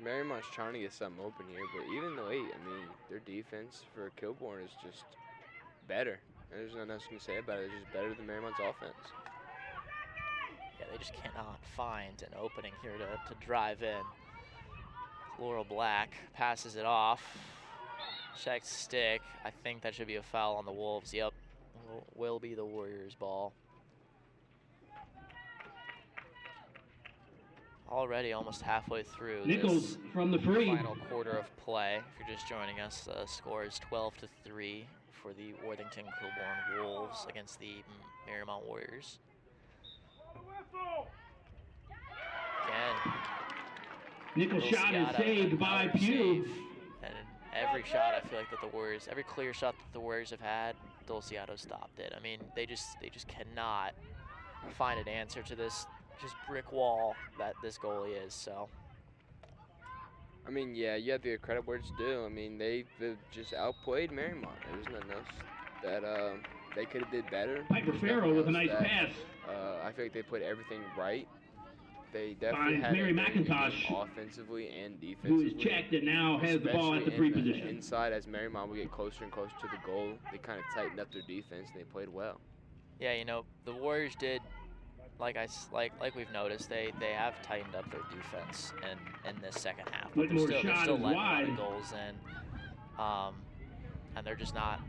Mariemont's trying to get something open here, but even late, I mean, their defense for Kilbourne is just better. There's nothing else to say about it. It's just better than Mariemont's offense. Yeah, they just cannot find an opening here to drive in. Laurel Black passes it off. Checks stick. I think that should be a foul on the Wolves. Yep, will be the Warriors' ball. Already almost halfway through Nichols this from the free. final quarter of play. If you're just joining us, the score is 12-3 for the Worthington Kilbourne Wolves against the Mariemont Warriors. Again, Nichols' shot is saved by Pugh. And every shot I feel like that the Warriors, every clear shot that the Warriors have had, Dulciato stopped it. I mean, they just cannot find an answer to this just brick wall that this goalie is. So I mean, yeah, you have to give credit where it's due. I mean, they've just outplayed Mariemont. There's nothing else that they could have did better. Piper Farrell with a nice pass. I feel like they put everything right. They definitely had Mary a McIntosh, offensively and defensively. who is checked and now has the ball at the free position. Inside, as Mariemont would get closer and closer to the goal, they kind of tightened up their defense and they played well. Yeah, you know, the Warriors did, like we've noticed, they have tightened up their defense in this second half, but they're still letting a lot of goals in, and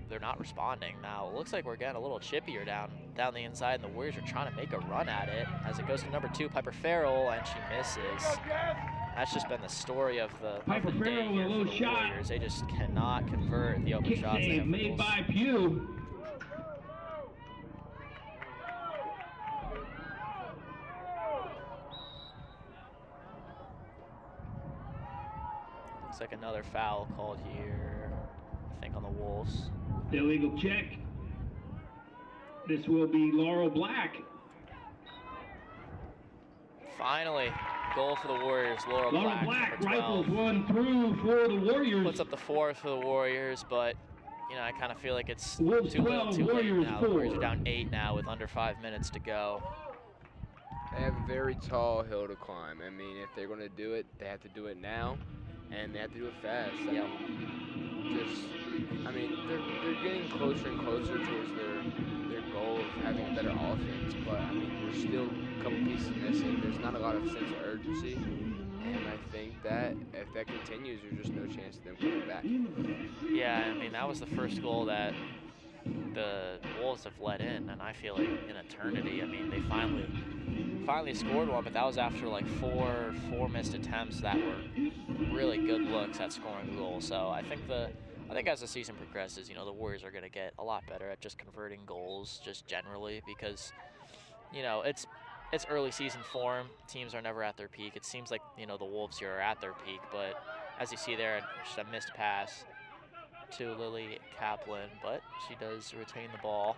they're not responding. Now it looks like we're getting a little chippier down the inside, and the Warriors are trying to make a run at it as it goes to number 2, Piper Farrell, and she misses. That's just been the story of the day here for the Warriors. They just cannot convert the open shots. They have made by Pugh. Looks like another foul called here, I think on the Wolves. Illegal check. This will be Laurel Black. Finally, goal for the Warriors. Laura Laura Black, Black number 12. rifles one through for the Warriors. Puts up the 4th for the Warriors, but you know, I kind of feel like it's Wolves too little, 12, too late Warriors now. 4. The Warriors are down 8 now with under 5 minutes to go. They have a very tall hill to climb. I mean, if they're going to do it, they have to do it now, and they have to do it fast. I mean, they're getting closer and closer towards their goal of having a better offense, but I mean, there's still a couple pieces missing. There's not a lot of sense of urgency, and I think that if that continues, there's just no chance of them coming back. Yeah, I mean, that was the first goal that the Wolves have let in, and I feel like in eternity. I mean, they finally scored one, but that was after like four missed attempts that were really good looks at scoring a goal. So I think as the season progresses, you know, the Warriors are going to get a lot better at just converting goals, just generally, because you know it's early season form. Teams are never at their peak. It seems like, you know, the Wolves here are at their peak, but as you see there, just a missed pass to Lily Kaplan, but she does retain the ball.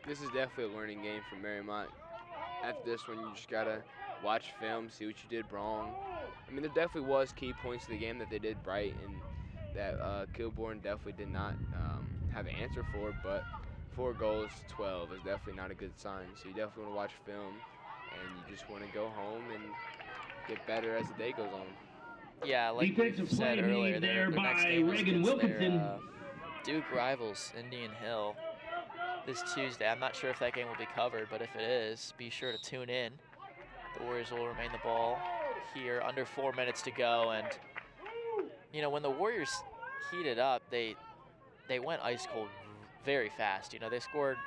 This is definitely a learning game for Mariemont. After this one, you just gotta watch film, see what you did wrong. I mean, there definitely was key points to the game that they did right, and that Kilbourne definitely did not have an answer for, but 4 goals, 12 is definitely not a good sign. So you definitely want to watch film, and you just want to go home and get better as the day goes on. Yeah, like we said earlier, their next game is against their Duke rivals, Indian Hill, this Tuesday. I'm not sure if that game will be covered, but if it is, be sure to tune in. The Warriors will remain the ball here, under 4 minutes to go, and you know, when the Warriors heated up, they went ice cold very fast. You know, they scored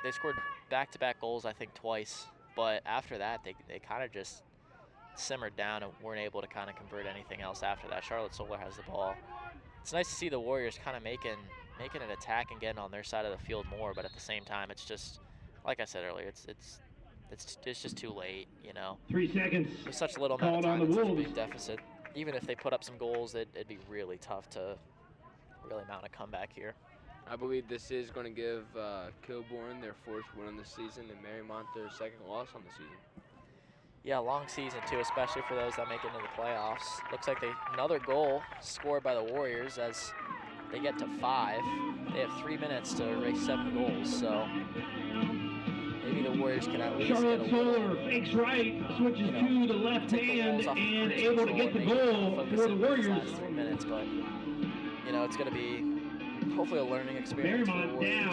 back-to-back goals, I think, twice, but after that, they kind of just simmered down and weren't able to kind of convert anything else after that. Charlotte Solar has the ball. It's nice to see the Warriors kind of making an attack and getting on their side of the field more, but at the same time, it's just, like I said earlier, it's just too late, you know. 3 seconds. With such little amount of time and such a big deficit, even if they put up some goals, it'd be really tough to really mount a comeback here. I believe this is going to give Kilbourne their 4th win on the season and Mariemont their 2nd loss on the season. Yeah, long season too, especially for those that make it into the playoffs. Looks like another goal scored by the Warriors as they get to 5. They have 3 minutes to erase 7 goals, so maybe the Warriors can at least Charlotte get a Solar fakes right, switches to the left hand, and able to get the goal for the Warriors. Last 3 minutes, but you know, it's going to be hopefully a learning experience for the Warriors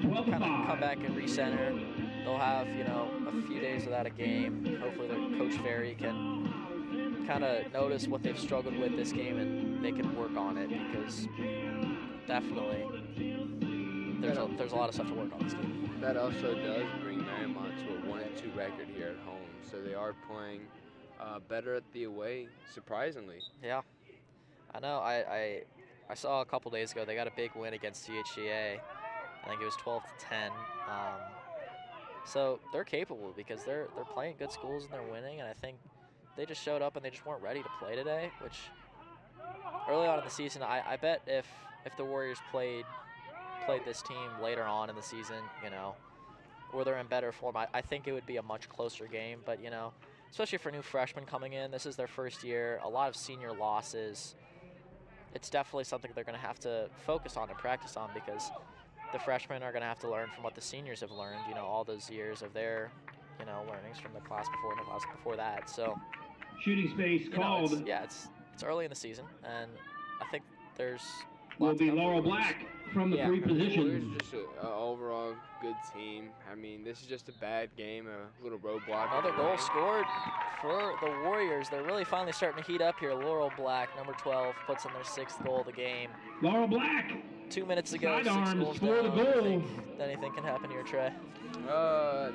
to kind of come back and recenter. They'll have, you know, a few days without a game. Hopefully their Coach Ferry can kind of notice what they've struggled with this game and they can work on it, because definitely there's a lot of stuff to work on this game. That also does bring Mariemont to a 1-2 record here at home, so they are playing better at the away, surprisingly. Yeah, I know. I saw a couple days ago they got a big win against CHCA. I think it was 12-10. So they're capable because they're playing good schools and they're winning, and I think they just showed up and they just weren't ready to play today, which early on in the season, I bet if the Warriors played this team later on in the season, you know, or they're in better form, I think it would be a much closer game. But, you know, especially for new freshmen coming in, this is their first year, a lot of senior losses. It's definitely something they're going to have to focus on and practice on, because the freshmen are going to have to learn from what the seniors have learned, you know, all those years of their, you know, learnings from the class before and the class before that. So shooting space called. It's early in the season, and I think there's will be Laurel Black from the 3 position. Just an overall good team. I mean, this is just a bad game, a little roadblock. Another goal scored for the Warriors. They're really finally starting to heat up here. Laurel Black, number 12, puts in their 6th goal of the game. Laurel Black. 2 minutes to go, 6 goals for down. the goal. Think anything can happen here, Trey?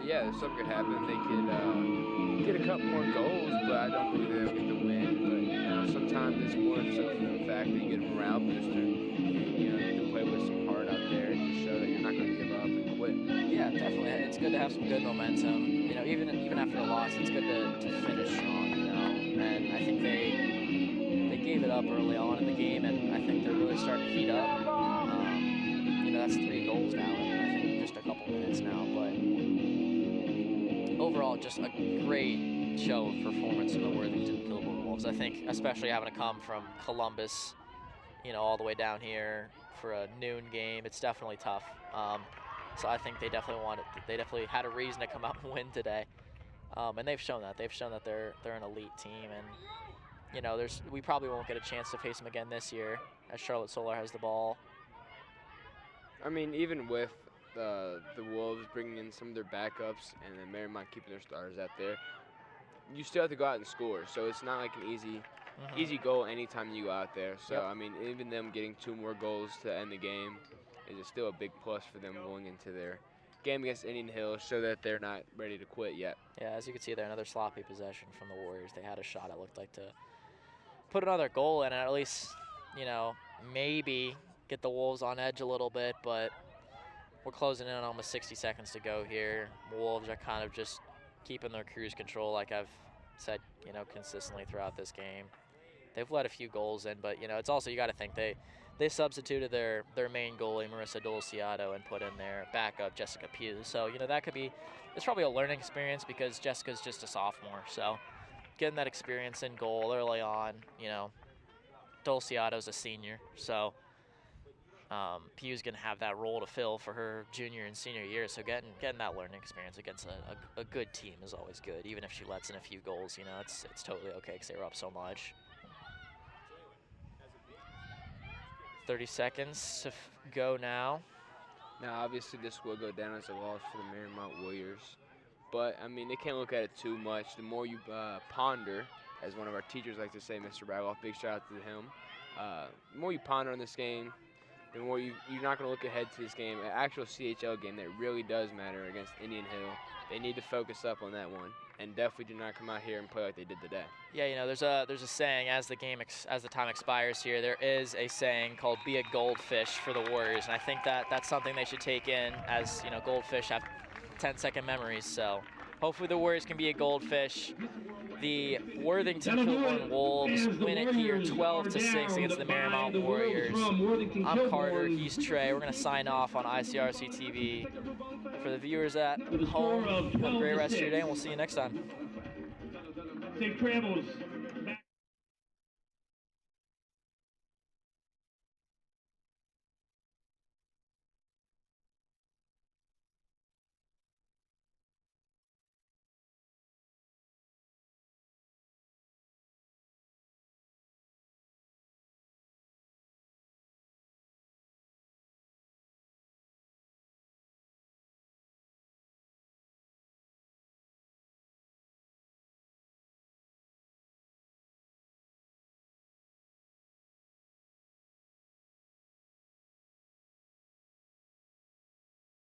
Yeah, something could happen. They could get a couple more goals, but I don't believe they'll get the win. But, you know, sometimes it's more so for the fact that you get a morale booster. You know, you can play with some heart out there and just show that you're not going to give up and quit. Yeah, definitely. It's good to have some good momentum. You know, even after a loss, it's good to finish strong, you know. And I think they gave it up early on in the game, and I think they're really starting to heat up. You know, that's 3 goals now in, I think, just a couple minutes now. But overall, just a great show of performance from the Worthington Kilbourne Wolves. I think, especially having to come from Columbus, you know, all the way down here for a noon game, it's definitely tough. So I think they definitely had a reason to come out and win today. And they've shown that. They've shown that they're an elite team, and you know, we probably won't get a chance to face them again this year, as Charlotte Solar has the ball. I mean, even with the Wolves bringing in some of their backups and then Mariemont keeping their starters out there, you still have to go out and score. So it's not like an easy goal anytime you go out there. So I mean, even them getting 2 more goals to end the game is still a big plus for them going into their game against Indian Hill, so that they're not ready to quit yet. Yeah, as you can see there, another sloppy possession from the Warriors. They had a shot, it looked like, to put another goal in and at least, you know, maybe get the Wolves on edge a little bit, but we're closing in on almost 60 seconds to go here. Wolves are kind of just keeping their cruise control, like I've said, you know, consistently throughout this game. They've let a few goals in, but, you know, it's also, you got to think they substituted their main goalie, Marissa Dolciato, and put in their backup, Jessica Pugh. So, you know, that could be, it's probably a learning experience because Jessica's just a sophomore. So getting that experience in goal early on, you know, Dolciato's a senior. So Pugh's going to have that role to fill for her junior and senior year. So getting that learning experience against a good team is always good. Even if she lets in a few goals, you know, it's totally okay because they were up so much. 30 seconds to go now. Now, obviously, this will go down as a loss for the Mariemont Warriors. But, I mean, they can't look at it too much. The more you ponder, as one of our teachers likes to say, Mr. Ragoff, big shout out to him, the more you ponder on this game, the more you're not going to look ahead to this game, an actual CHL game that really does matter against Indian Hill. They need to focus up on that one, and definitely do not come out here and play like they did today. Yeah, you know, there's a saying as the time expires here. There is a saying called "be a goldfish" for the Warriors, and I think that's something they should take in, as you know, goldfish have 10-second memories. So hopefully the Warriors can be a goldfish. The Worthington Kilbourne Wolves win it here 12-6 against the Mariemont Warriors. I'm Carter, he's Trey. We're going to sign off on ICRC-TV. For the viewers at home, have a great rest of your day, and we'll see you next time. Safe travels.